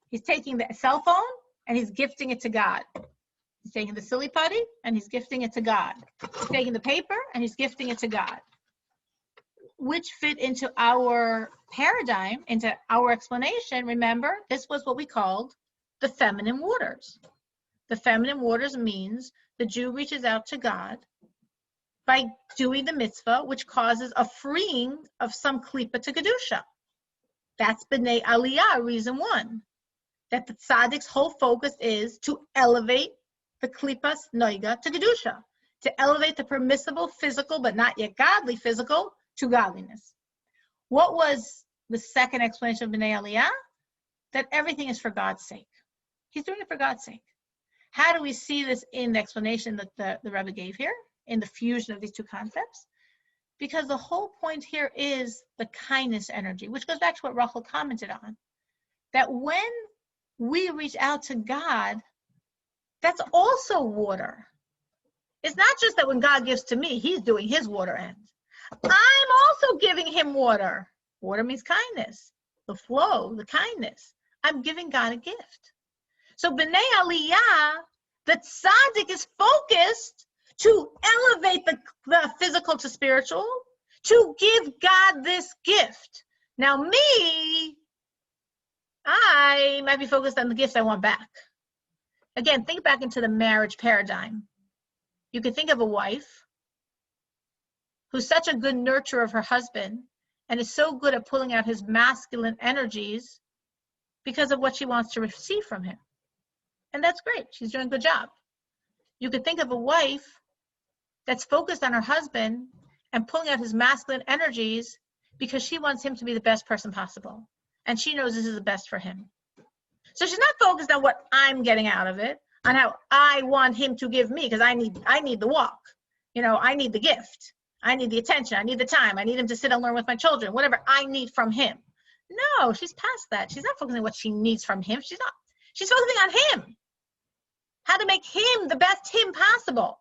He's taking the cell phone and he's gifting it to God. He's taking the silly putty and he's gifting it to God. He's taking the paper and he's gifting it to God, which fit into our paradigm, into our explanation. Remember, this was what we called the feminine waters. The feminine waters means the Jew reaches out to God by doing the mitzvah, which causes a freeing of some klipa to kedusha. That's B'nai Aliyah, reason one. That the tzaddik's whole focus is to elevate the klipas noiga to kedusha, to elevate the permissible physical, but not yet godly physical, to godliness. What was the second explanation of B'nai Aliyah? That everything is for God's sake. He's doing it for God's sake. How do we see this in the explanation that the Rebbe gave here, in the fusion of these two concepts? Because the whole point here is the kindness energy, which goes back to what Rachel commented on, that when we reach out to God, that's also water. It's not just that when God gives to me, he's doing his water end. I'm also giving him water. Water means kindness, the flow, the kindness. I'm giving God a gift. So B'nai Aliyah, the tzaddik is focused to elevate the physical to spiritual, to give God this gift. Now me, I might be focused on the gifts I want back. Again, think back into the marriage paradigm. You could think of a wife who's such a good nurturer of her husband and is so good at pulling out his masculine energies because of what she wants to receive from him. And that's great. She's doing a good job. You could think of a wife that's focused on her husband and pulling out his masculine energies because she wants him to be the best person possible. And she knows this is the best for him. So she's not focused on what I'm getting out of it, on how I want him to give me, because I need the walk. You know, I need the gift. I need the attention. I need the time. I need him to sit and learn with my children, whatever I need from him. No, she's past that. She's not focusing on what she needs from him. She's focusing on him. How to make him the best him possible.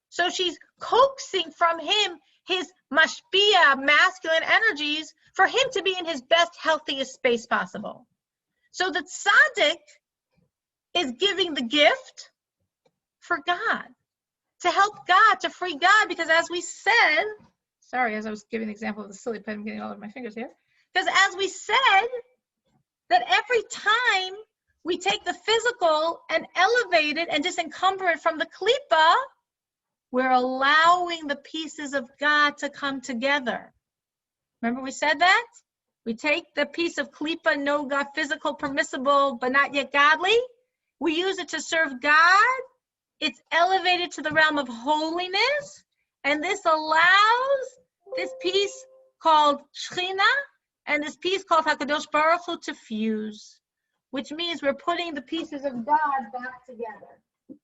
So she's coaxing from him his mashpia, masculine energies, for him to be in his best, healthiest space possible. So the tzaddik is giving the gift for God, to help God, to free God, because as we said, sorry, as I was giving the example of the silly pen, I'm getting all over my fingers here, because as we said, that every time we take the physical and elevate it and disencumber it from the klipa, we're allowing the pieces of God to come together. Remember we said that? We take the piece of klipa, noga, physical, permissible, but not yet godly. We use it to serve God. It's elevated to the realm of holiness. And this allows this piece called Shechina and this piece called HaKadosh Baruch Hu to fuse, which means we're putting the pieces of God back together.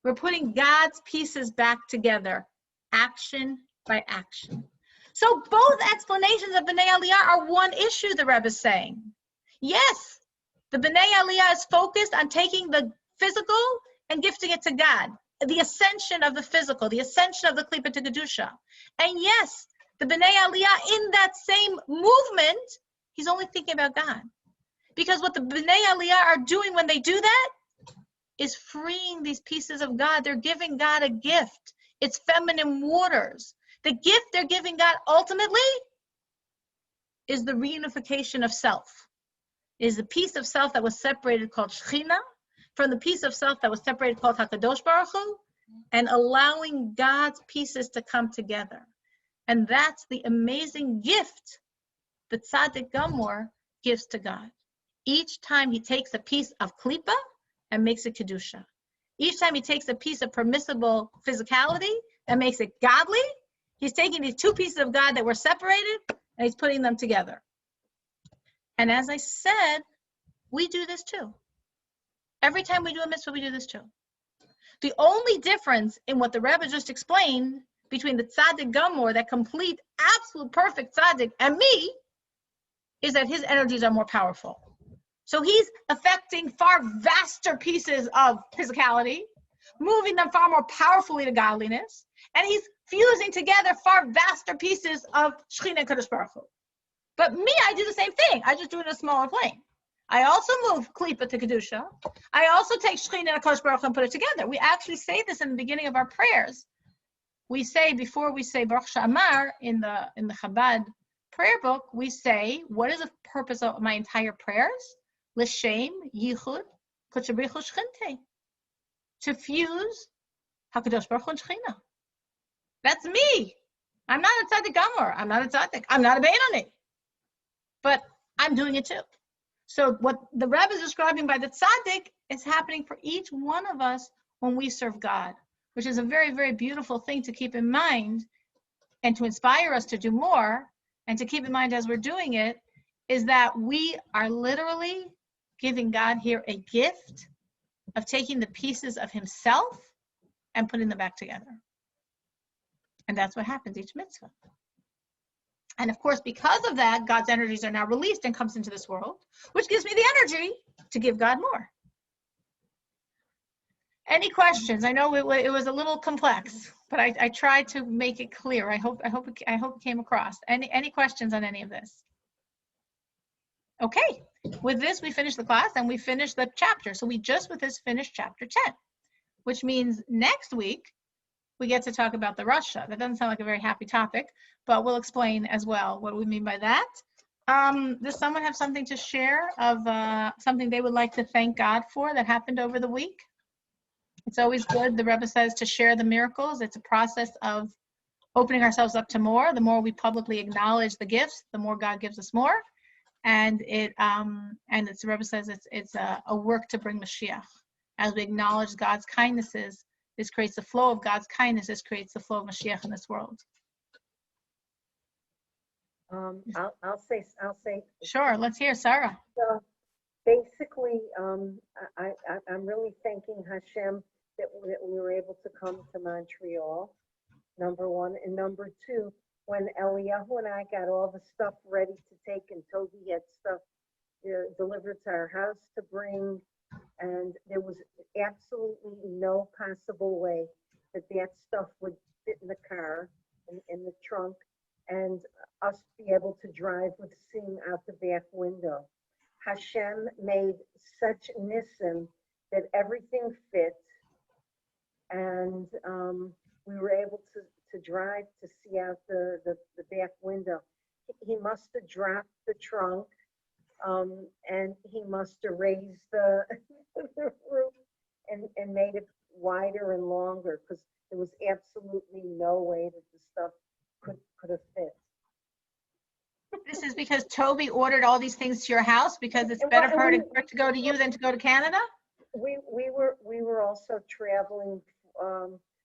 We're putting God's pieces back together, action by action. So both explanations of B'nai Aliyah are one issue, the Rebbe is saying. Yes, the B'nai Aliyah is focused on taking the physical and gifting it to God, the ascension of the physical, the ascension of the Klipa to Kedusha. And yes, the B'nai Aliyah in that same movement, he's only thinking about God. Because what the B'nai Aliyah are doing when they do that is freeing these pieces of God. They're giving God a gift. It's feminine waters. The gift they're giving God ultimately is the reunification of self. Is the piece of self that was separated called Shechina from the piece of self that was separated called HaKadosh Baruch Hu, and allowing God's pieces to come together. And that's the amazing gift that Tzaddik Gamor gives to God. Each time he takes a piece of klipa and makes it kedusha. Each time he takes a piece of permissible physicality and makes it godly, he's taking these two pieces of God that were separated and he's putting them together. And as I said, we do this too. Every time we do a mitzvah, we do this too. The only difference in what the Rebbe just explained between the tzaddik gamor, that complete, absolute, perfect tzaddik, and me, is that his energies are more powerful. So he's affecting far vaster pieces of physicality, moving them far more powerfully to godliness, and he's fusing together far vaster pieces of Shekhinah and Kadosh Baruch Hu. But me, I do the same thing. I just do it in a smaller plane. I also move Klipa to Kedusha. I also take Shekhinah and Kadosh Baruch Hu and put it together. We actually say this in the beginning of our prayers. We say, before we say Baruch Sha'amar in the Chabad prayer book, we say, what is the purpose of my entire prayers? L'shem yichud kutchabrichu shchinte. To fuse HaKadosh Baruch Hu and Shekhinah. That's me. I'm not a tzaddik gamor. I'm not a tzaddik. I'm not a beinoni. But I'm doing it too. So what the Rebbe is describing by the tzaddik is happening for each one of us when we serve God, which is a very, very beautiful thing to keep in mind and to inspire us to do more, and to keep in mind as we're doing it, is that we are literally giving God here a gift of taking the pieces of himself and putting them back together. And that's what happens each mitzvah. And of course, because of that, God's energies are now released and comes into this world, which gives me the energy to give God more. Any questions? I know it was a little complex, but I tried to make it clear. I hope it came across. Any questions on any of this? Okay, with this we finish the class and we finish the chapter. So we just with this finished chapter 10, which means next week we get to talk about the Rasha. That doesn't sound like a very happy topic, but we'll explain as well what we mean by that. Does someone have something to share of something they would like to thank God for that happened over the week? It's always good, the Rebbe says, to share the miracles. It's a process of opening ourselves up to more. The more we publicly acknowledge the gifts, the more God gives us more. And the Rebbe says it's a work to bring Mashiach. As we acknowledge God's kindnesses, this creates the flow of God's kindness. This creates the flow of Mashiach in this world. I'll say. Sure, let's hear Sarah. So basically, I'm really thanking Hashem that we were able to come to Montreal, number one. And number two, when Eliyahu and I got all the stuff ready to take, and Toby had stuff delivered to our house to bring, and there was absolutely no possible way that stuff would fit in the car, in the trunk, and us be able to drive with seeing out the back window. Hashem made such nisim that everything fit, and we were able to drive to see out the back window. He must have dropped the trunk, and he must have raised the roof and made it wider and longer, because there was absolutely no way that the stuff could have fit. This is because Toby ordered all these things to your house because it's better for her to go to you than to go to Canada? We were also traveling.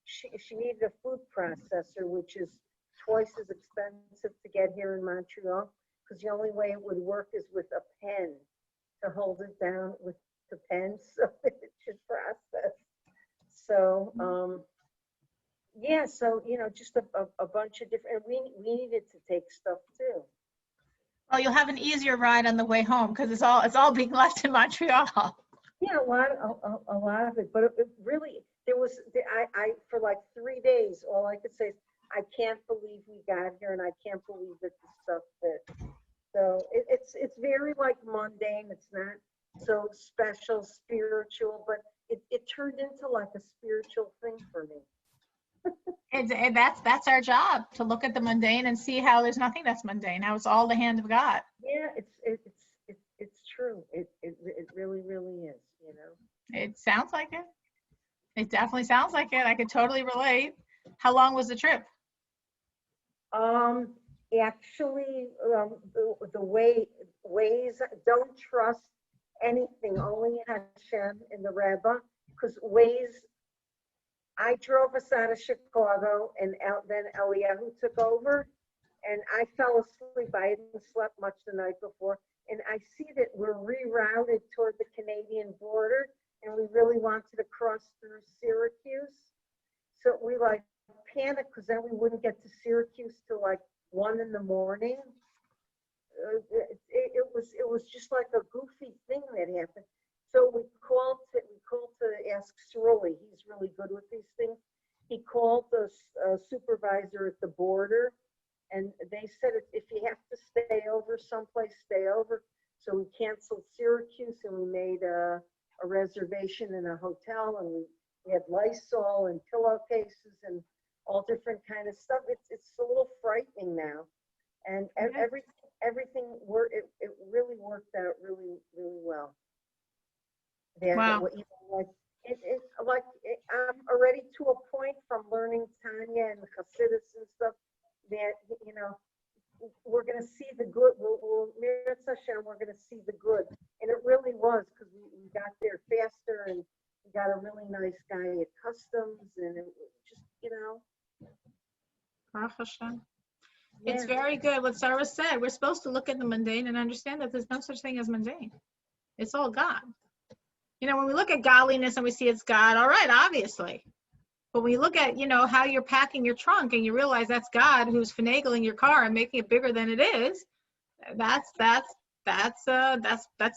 She needed a food processor, which is twice as expensive to get here in Montreal, because the only way it would work is with a pen to hold it down with the pen so that it should process. So yeah, so just a bunch of different. We needed to take stuff too. Well, you'll have an easier ride on the way home because it's all being left in Montreal. Yeah, a lot of it, but it really, I for like 3 days, all I could say is, I can't believe we got here, and I can't believe that the stuff fit. So it's very like mundane. It's not so special, spiritual, but it turned into like a spiritual thing for me. And that's our job, to look at the mundane and see how there's nothing that's mundane, how it's all the hand of God. Yeah, it's true. It really is, It sounds like it. It definitely sounds like it. I could totally relate. How long was the trip? Actually, the ways, don't trust anything, only Hashem in the Rebbe, because ways, I drove us out of Chicago and then Eliyahu took over and I fell asleep. I hadn't slept much the night before. And I see that we're rerouted toward the Canadian border and we really wanted to cross through Syracuse. So we like panicked because then we wouldn't get to Syracuse till like 1 in the morning. It was just like a goofy thing that happened. So we called to ask Sruli. He's really good with these things. He called the supervisor at the border, and they said if you have to stay over someplace, stay over. So we canceled Syracuse and we made a reservation in a hotel, and we had Lysol and pillowcases and all different kind of stuff. It's a little frightening now, and everything it really worked out really well. Wow. I'm already to a point from learning Tanya and Chassidus and stuff that we're going to see the good. We'll Mirat Hashem, we're going to see the good, and it really was because we got there faster and we got a really nice guy at customs, and it just Baruch Hashem. yeah. It's very good what Sarah said. We're supposed to look at the mundane and understand that there's no such thing as mundane. It's all God. When we look at godliness and we see it's God, all right, obviously. But when you look at, how you're packing your trunk and you realize that's God who's finagling your car and making it bigger than it is, that's a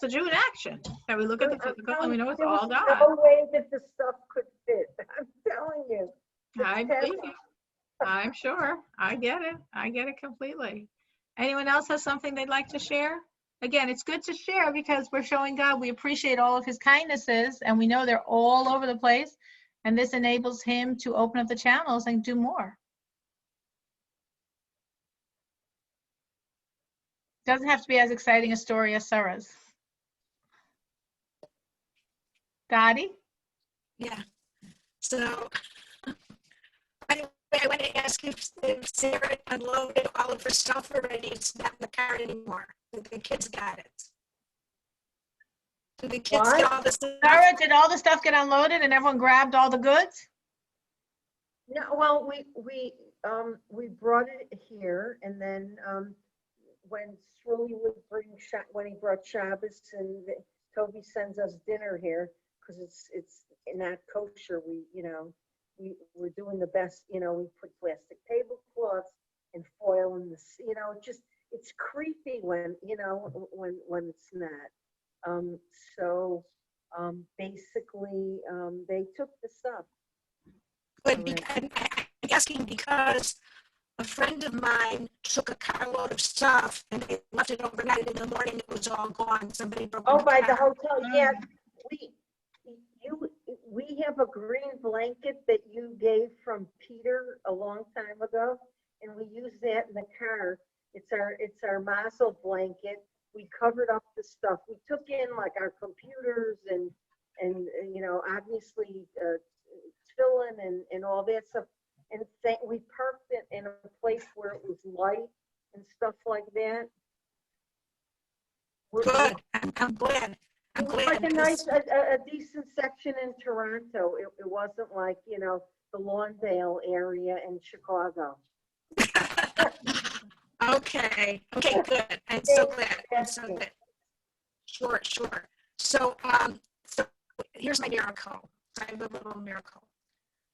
Jew in action. That we look at the physical and we know it's all God. No way that the stuff could fit. I'm telling you. I believe you. I'm sure. I get it. I get it completely. Anyone else has something they'd like to share? Again, it's good to share because we're showing God we appreciate all of his kindnesses and we know they're all over the place. And this enables him to open up the channels and do more. Doesn't have to be as exciting a story as Sarah's. Dottie? Yeah. So anyway, I want to ask if Sarah unloaded all of her stuff already. It's not in the car anymore. The kids got it. Do the kids get all the stuff? Sarah, did all the stuff get unloaded and everyone grabbed all the goods? No, well, we brought it here, and then when Sruli would bring when he brought Shabbos, and Toby sends us dinner here because it's not kosher. We're doing the best. We put plastic tablecloths and foil in the. It's creepy when when it's not. So basically, they took the stuff. Good. I'm asking because a friend of mine took a carload of stuff and they left it overnight. In the morning, it was all gone. Somebody broke. Oh, by the hotel, yeah. We have a green blanket that you gave from Peter a long time ago, and we use that in the car. It's our mazel blanket. We covered up the stuff. We took in like our computers and obviously tefillin and all that stuff. And we parked it in a place where it was light and stuff like that. Good. I'm glad. It was like a decent section in Toronto. It wasn't like, the Lawndale area in Chicago. Okay, good. I'm so glad. Sure. So here's my miracle. I have a little miracle.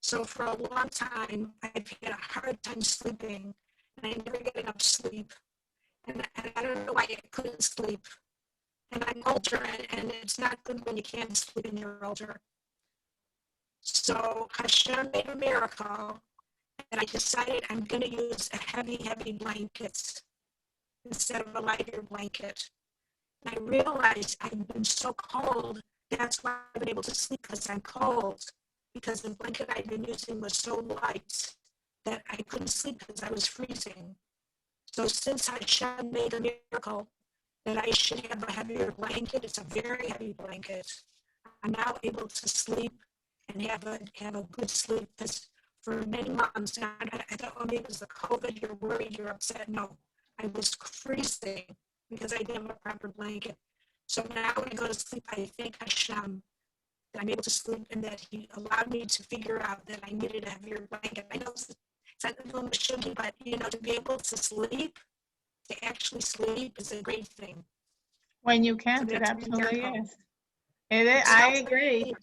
So for a long time, I've had a hard time sleeping, and I never get enough sleep. And I don't know why I couldn't sleep. And I'm older, and it's not good when you can't sleep and you're older. So Hashem made a miracle, and I decided I'm going to use a heavy blanket instead of a lighter blanket. And I realized I've been so cold. That's why I've been able to sleep, because I'm cold. Because the blanket I've been using was so light that I couldn't sleep because I was freezing. So since Hashem made a miracle that I should have a heavier blanket, it's a very heavy blanket, I'm now able to sleep and have a good sleep. Because for many months. And I thought, well, maybe it was the COVID, you're worried, you're upset. No, I was freezing because I didn't have a proper blanket. So now when I go to sleep, I thank Hashem that I'm able to sleep and that he allowed me to figure out that I needed a heavier blanket. I know it's not a little machine, but to be able to sleep, to actually sleep is a great thing. When you can't, it absolutely is. It is. I agree.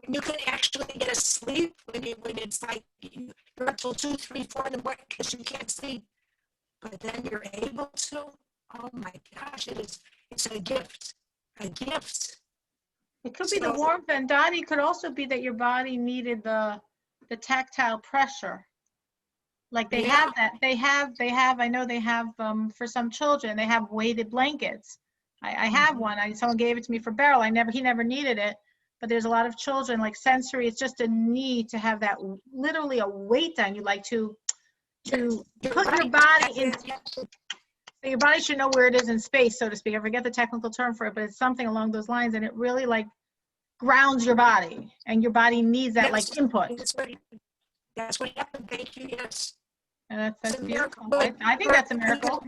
When you can actually get a sleep, when it's like you're up till 2, 3, 4 in the morning because you can't sleep, but then you're able to. Oh my gosh, it's a gift, a gift. It could be the warmth, and Dottie, it could also be that your body needed the tactile pressure. Like they have that. They have. I know they have for some children. They have weighted blankets. I have one. Someone gave it to me for Beryl. He never needed it. But there's a lot of children like sensory. It's just a need to have that, literally a weight on you, like to put your body in. So your body should know where it is in space, so to speak. I forget the technical term for it, but it's something along those lines, and it really like grounds your body, and your body needs that like input. That's what happened. Thank you. Yes. And that's beautiful. I think that's a miracle.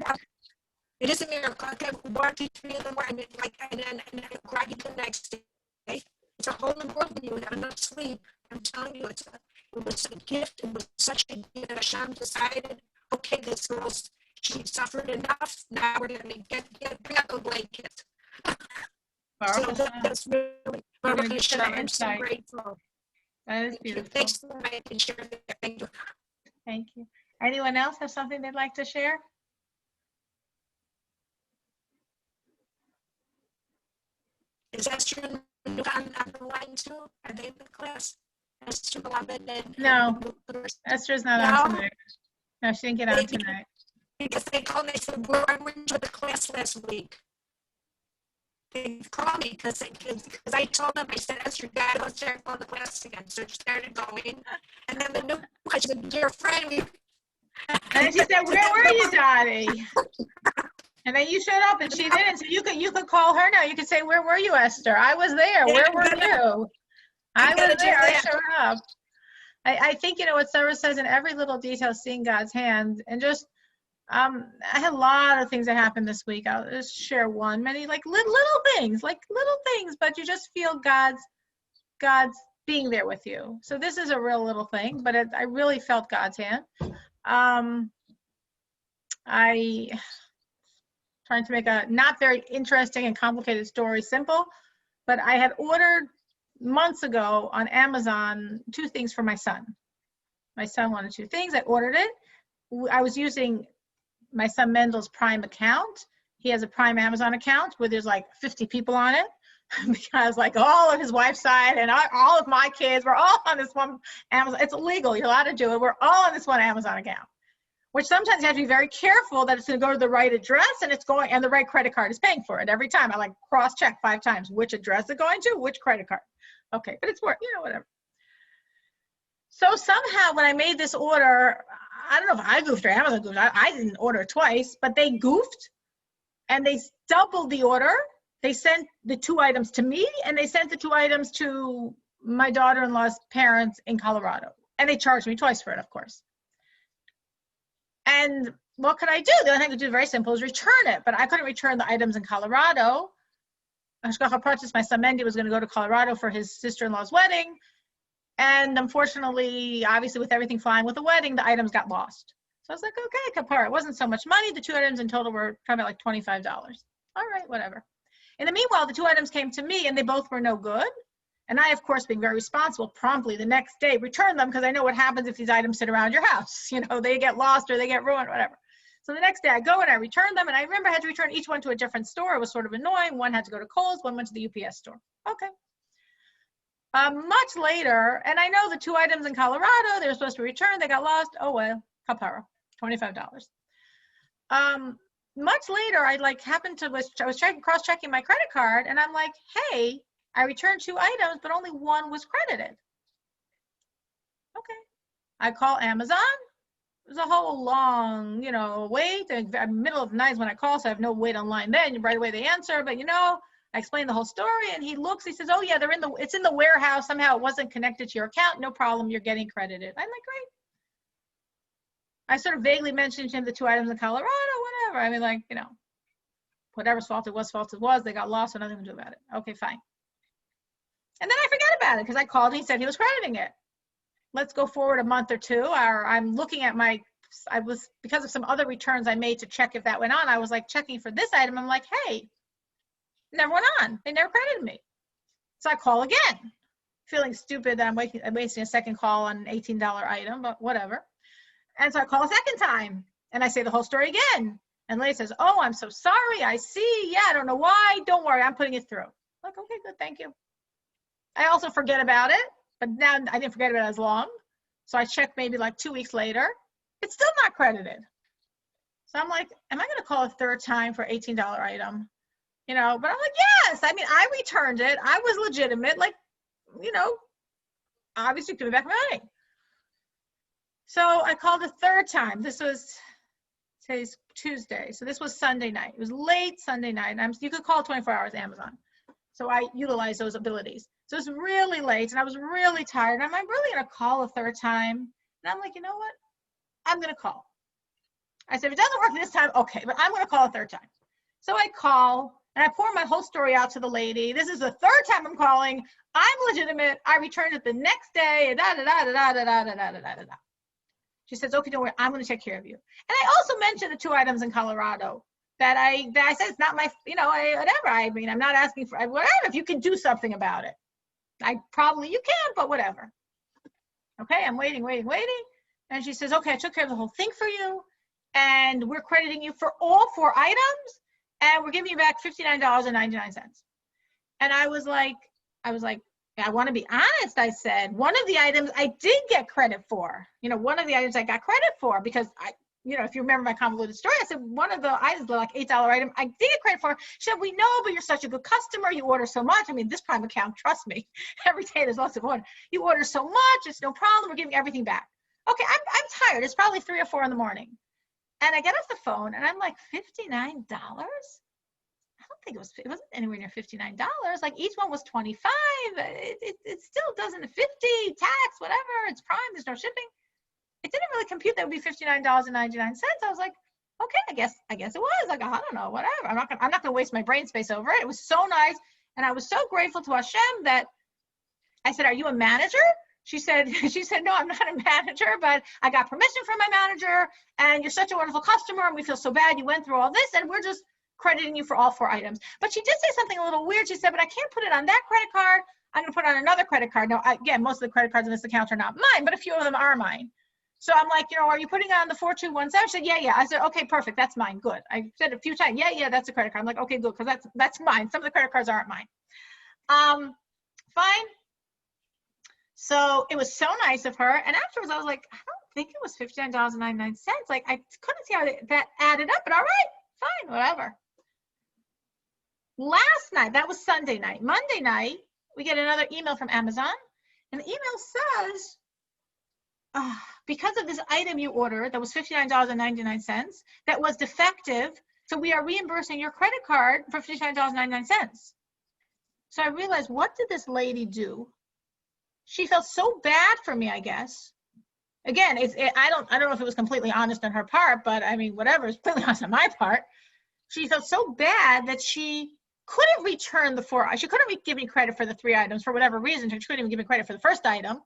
It is a miracle. I can 1, 2, 3 in the morning, and then grab you the next day. It's a whole new world when you have enough sleep. I'm telling you, it was a gift. It was such a gift that Hashem decided, okay, this girl's, she suffered enough. Now we're going to bring out the blanket. So that's really, I'm so grateful. That is beautiful. Thanks for letting me share that. Thank you. Thank you. Anyone else have something they'd like to share? Is Esther on the line too? Are they in the class? Esther, and no, Esther's not on tonight. No, she didn't get on tonight. Because they called me and said, I went to the class last week. They called me because I told them, I said, Esther, Dad, let's start on the class again. So she started going. And then the new question, dear friend, and she said, where were you, Dottie? And then you showed up and she didn't. So you could call her now. You could say, where were you, Esther? I was there. Where were you? I was there. I showed up. I think, what Sarah says, in every little detail, seeing God's hand. And just, I had a lot of things that happened this week. I'll just share one. Many like little things, but you just feel God's being there with you. So this is a real little thing, but I really felt God's hand. Trying to make a not very interesting and complicated story simple, but I had ordered months ago on Amazon 2 things for my son. My son wanted 2 things. I ordered it. I was using my son Mendel's Prime account. He has a Prime Amazon account where there's like 50 people on it because like all of his wife's side and all of my kids, we're all on this one Amazon. It's illegal. You're allowed to do it. We're all on this one Amazon account. Which sometimes you have to be very careful that it's going to go to the right address and the right credit card is paying for it every time. I like cross-check 5 times which address it's going to, which credit card. Okay, but it's worth, whatever. So somehow when I made this order, I don't know if I goofed or Amazon goofed. I didn't order twice, but they goofed and they doubled the order. They sent the 2 items to me and they sent the 2 items to my daughter-in-law's parents in Colorado. And they charged me twice for it, of course. And what could I do? The only thing I could do, very simple, is return it. But I couldn't return the items in Colorado. My son Mendy was going to go to Colorado for his sister-in-law's wedding. And unfortunately, obviously with everything flying with the wedding, the items got lost. So I was like, okay, kapara. It wasn't so much money. The 2 items in total were probably like $25. All right, whatever. In the meanwhile, the 2 items came to me and they both were no good. And I, of course, being very responsible, promptly the next day returned them because I know what happens if these items sit around your house. They get lost or they get ruined, whatever. So the next day I go and I return them. And I remember I had to return each one to a different store. It was sort of annoying. One had to go to Kohl's, one went to the UPS store. Okay. Much later, and I know the 2 items in Colorado, they were supposed to return. They got lost. Oh, well, kapara, $25. Much later, I was cross-checking my credit card and I'm like, hey, I returned 2 items, but only 1 was credited. Okay. I call Amazon. There's a whole long, wait. The middle of the night is when I call, so I have no wait online then. Right away they answer, but I I explained the whole story, and he looks, he says, oh yeah, it's in the warehouse. Somehow it wasn't connected to your account. No problem, you're getting credited. I'm like, great. I sort of vaguely mentioned to him the 2 items in Colorado, whatever. I mean, like, you know, whatever's fault it was, they got lost, so nothing to do about it. Okay, fine. And then I forget about it because I called and he said he was crediting it. Let's go forward a month or two. I'm looking at because of some other returns I made to check if that went on, I was like checking for this item. I'm like, hey, never went on. They never credited me. So I call again, feeling stupid that I'm wasting a second call on an $18 item, but whatever. And so I call a second time and I say the whole story again. And the lady says, oh, I'm so sorry. I see. Yeah, I don't know why. Don't worry. I'm putting it through. I'm like, okay, good. Thank you. I also forget about it, but now I didn't forget about it as long. So I checked maybe like 2 weeks later. It's still not credited. So I'm like, am I going to call a third time for $18 item? You know, but I'm like, yes. I mean, I returned it. I was legitimate. Like, you know, obviously give me back my money. So I called a third time. Today's Tuesday. So this was Sunday night. It was late Sunday night. You could call 24 hours Amazon. So I utilized those abilities. So it was really late and I was really tired. I'm like, really going to call a third time? And I'm like, you know what? I'm going to call. I said, if it doesn't work this time, okay, but I'm going to call a third time. So I call and I pour my whole story out to the lady. This is the third time I'm calling. I'm legitimate. I returned it the next day. Da, da, da, da, da, da, da, da, da, da, da. She says, okay, don't worry. I'm going to take care of you. And I also mentioned the 2 items in Colorado that I said, it's not my, you know, whatever. I mean, I'm not asking for whatever. If you can do something about it, you can, but whatever. Okay, I'm waiting. And she says, okay, I took care of the whole thing for you. And we're crediting you for all 4 items. And we're giving you back $59.99. And I was like, I want to be honest, I said. One of the items I did get credit for. You know, one of the items I got credit for because if you remember my convoluted story, I said one of the items, the like $8 item, I did get credit for. She said, we know, but you're such a good customer. You order so much. I mean, this Prime account, trust me, every day there's lots of order. You order so much, it's no problem. We're giving everything back. Okay, I'm tired. It's probably 3 or 4 in the morning. And I get off the phone and I'm like, $59? I don't think it wasn't anywhere near $59. Like each one was $25. It still doesn't, 50, tax, whatever. It's Prime, there's no shipping. It didn't really compute that would be $59.99. I was like, okay, I guess it was. Like, I don't know, whatever. I'm not gonna waste my brain space over it. It was so nice. And I was so grateful to Hashem that I said, are you a manager? She said, no, I'm not a manager, but I got permission from my manager and you're such a wonderful customer and we feel so bad you went through all this and we're just crediting you for all 4 items. But she did say something a little weird. She said, but I can't put it on that credit card. I'm going to put it on another credit card. Now, again, most of the credit cards in this account are not mine, but a few of them are mine. So I'm like, are you putting it on the 4217? She said, yeah. I said, okay, perfect. That's mine. Good. I said a few times, yeah, that's a credit card. I'm like, okay, good, because that's mine. Some of the credit cards aren't mine. Fine. So it was so nice of her. And afterwards, I was like, I don't think it was $59.99. Like, I couldn't see how that added up, but all right, fine, whatever. Last night, that was Sunday night. Monday night, we get another email from Amazon. And the email says, because of this item you ordered that was $59.99, that was defective, so we are reimbursing your credit card for $59.99. So I realized, what did this lady do? She felt so bad for me, I guess. Again, I don't know if it was completely honest on her part, but I mean, whatever, it's completely honest on my part. She felt so bad that she couldn't return the 4. She couldn't give me credit for the 3 items for whatever reason. She couldn't even give me credit for the first item,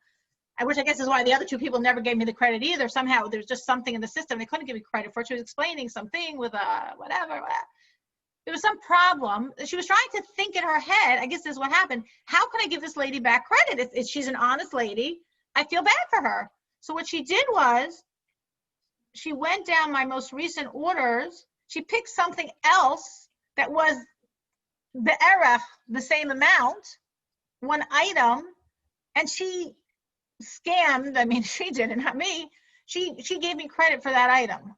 which I guess is why the other 2 people never gave me the credit either. Somehow there's just something in the system they couldn't give me credit for. She was explaining something with whatever. There was some problem. She was trying to think in her head, I guess this is what happened. How can I give this lady back credit? She's an honest lady. I feel bad for her. So what she did was she went down my most recent orders. She picked something else that was the same amount, 1 item, and she scammed. I mean, she did it, not me. She gave me credit for that item.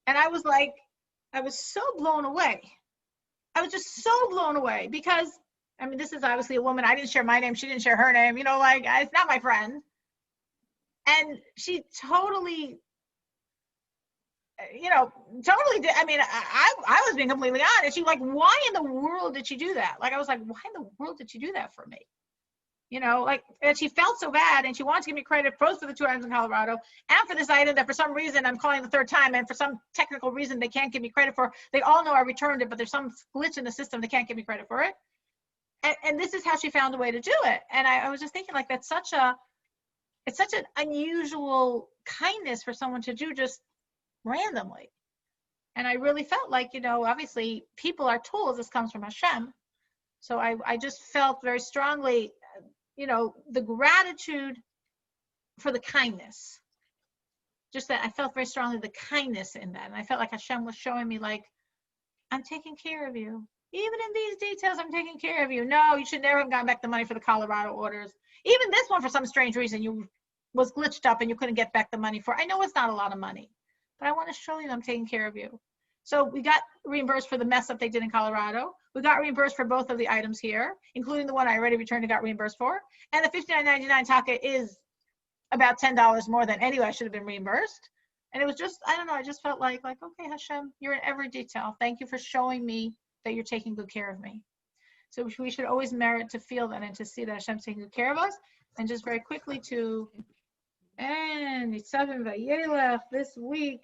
And I was like, I was so blown away. I was just so blown away because, I mean, this is obviously a woman. I didn't share my name. She didn't share her name. Like, it's not my friend. And she totally, you know, totally did. I mean, I was being completely honest. She like, why in the world did she do that? Like, I was like, why in the world did she do that for me? You know, like, and she felt so bad, and she wanted to give me credit both for the 2 items in Colorado and for this item that for some reason I'm calling the 3rd time, and for some technical reason they can't give me credit for. They all know I returned it, but there's some glitch in the system. They can't give me credit for it. And this is how she found a way to do it. And I was just thinking, like, it's such an unusual kindness for someone to do just randomly. And I really felt like, you know, obviously people are tools. This comes from Hashem. So I just felt very strongly, you know, the gratitude for the kindness. Just that I felt very strongly the kindness in that. And I felt like Hashem was showing me, like, I'm taking care of you. Even in these details, I'm taking care of you. No, you should never have gotten back the money for the Colorado orders. Even this one, for some strange reason, you was glitched up and you couldn't get back the money for. I know it's not a lot of money, but I want to show you I'm taking care of you. So we got reimbursed for the mess up they did in Colorado. We got reimbursed for both of the items here, including the one I already returned and got reimbursed for. And the $59.99 taka is about $10 more than anyway I should have been reimbursed. And it was just, I don't know, I just felt like, okay, Hashem, you're in every detail. Thank you for showing me that you're taking good care of me. So we should always merit to feel that and to see that Hashem's taking good care of us. And just very quickly to end Nitzavim Vayelech this week.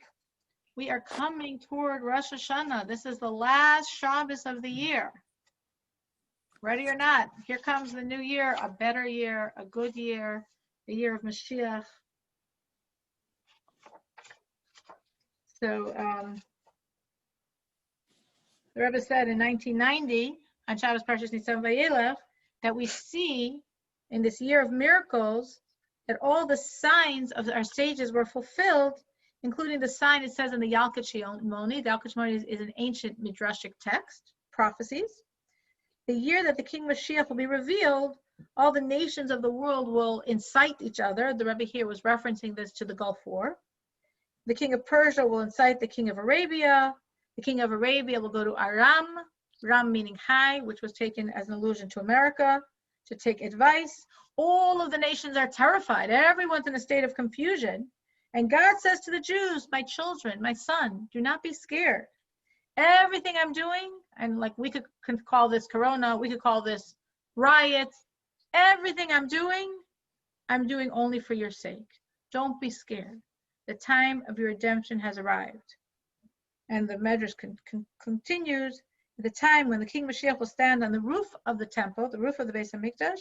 We are coming toward Rosh Hashanah. This is the last Shabbos of the year. Ready or not, here comes the new year, a better year, a good year, the year of Mashiach. So the Rebbe said in 1990, on Shabbos Parshas Nitzavim Vayelech, that we see in this year of miracles that all the signs of our sages were fulfilled, including the sign it says in the Yalkut Shimoni. The Yalkut Shimoni is an ancient midrashic text, prophecies. The year that the King Mashiach will be revealed, all the nations of the world will incite each other. The Rebbe here was referencing this to the Gulf War. The king of Persia will incite the king of Arabia. The king of Arabia will go to Aram, Ram meaning high, which was taken as an allusion to America, to take advice. All of the nations are terrified. Everyone's in a state of confusion. And God says to the Jews, my children, my son, do not be scared. Everything I'm doing, and like we could call this Corona, we could call this riots, everything I'm doing only for your sake. Don't be scared. The time of your redemption has arrived. And the Medrash continues, at the time when the King Mashiach will stand on the roof of the temple, the roof of the Beis HaMikdash,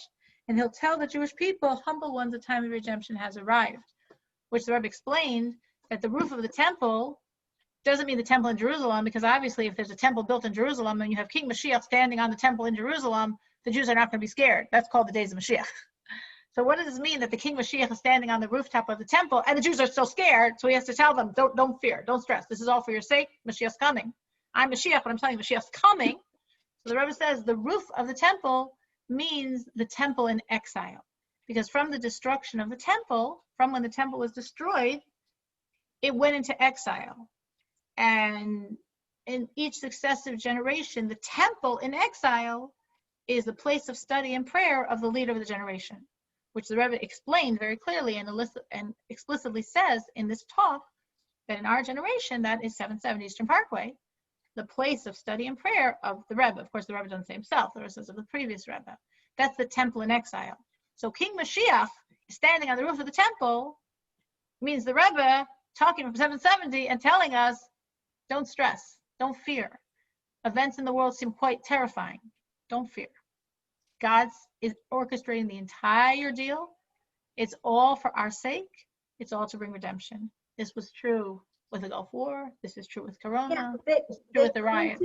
and he'll tell the Jewish people, humble ones, the time of redemption has arrived. Which the Rebbe explained that the roof of the temple doesn't mean the temple in Jerusalem, because obviously if there's a temple built in Jerusalem and you have King Mashiach standing on the temple in Jerusalem, the Jews are not going to be scared. That's called the days of Mashiach. So what does this mean that the King Mashiach is standing on the rooftop of the temple and the Jews are still scared? So he has to tell them, don't fear, don't stress. This is all for your sake. Mashiach's coming. I'm Mashiach, but I'm telling you, Mashiach's coming. So the Rebbe says the roof of the temple means the temple in exile. Because from the destruction of the temple, from when the temple was destroyed, it went into exile. And in each successive generation, the temple in exile is the place of study and prayer of the leader of the generation, which the Rebbe explained very clearly and explicitly says in this talk that in our generation, that is 770 Eastern Parkway, the place of study and prayer of the Rebbe. Of course, the Rebbe doesn't say himself, the Rebbe says of the previous Rebbe. That's the temple in exile. So King Mashiach standing on the roof of the temple means the Rebbe talking from 770 and telling us, don't stress, don't fear. Events in the world seem quite terrifying. Don't fear. God is orchestrating the entire deal. It's all for our sake. It's all to bring redemption. This was true with the Gulf War. This is true with Corona. This is true with the riot.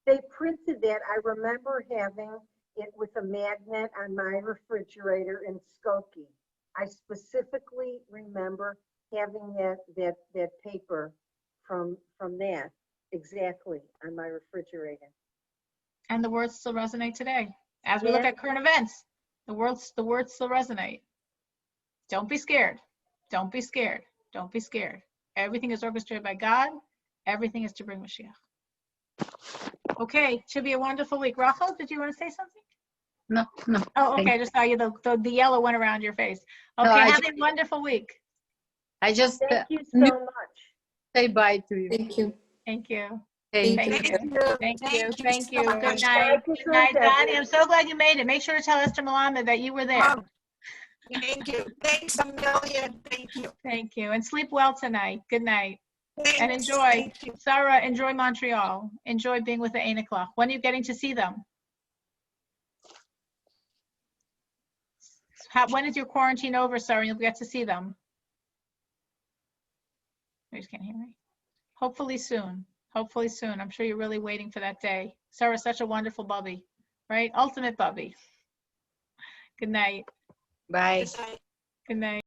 They printed that. I remember having it with a magnet on my refrigerator in Skokie. I specifically remember having that paper from that exactly on my refrigerator. And the words still resonate today. As we look at current events, the words still resonate. Don't be scared. Don't be scared. Don't be scared. Everything is orchestrated by God. Everything is to bring Mashiach. Okay, should be a wonderful week. Rachel, did you want to say something? No. Oh, okay. I just saw you. The yellow went around your face. Okay, No, have a wonderful week. I just Thank you so much. say bye to you. Thank you. Thank you. Thank Thank you. Thank you. Thank you. Thank you. so Good much. night. Bye, Good night, Cassandra. Donnie. I'm so glad you made it. Make sure to tell Esther Malama that you were there. Oh, thank you. Thanks a million. Thank you. Thank you. And sleep well tonight. Good night. Thanks. And enjoy. Thank you. Sarah, enjoy Montreal. Enjoy being with the 8 o'clock. When are you getting to see them? When is your quarantine over, Sarah, and you'll get to see them? You just can't hear me. Hopefully soon. Hopefully soon. I'm sure you're really waiting for that day. Sarah's such a wonderful bubby, right? Ultimate bubby. Good night. Bye. Yes, I- Good night.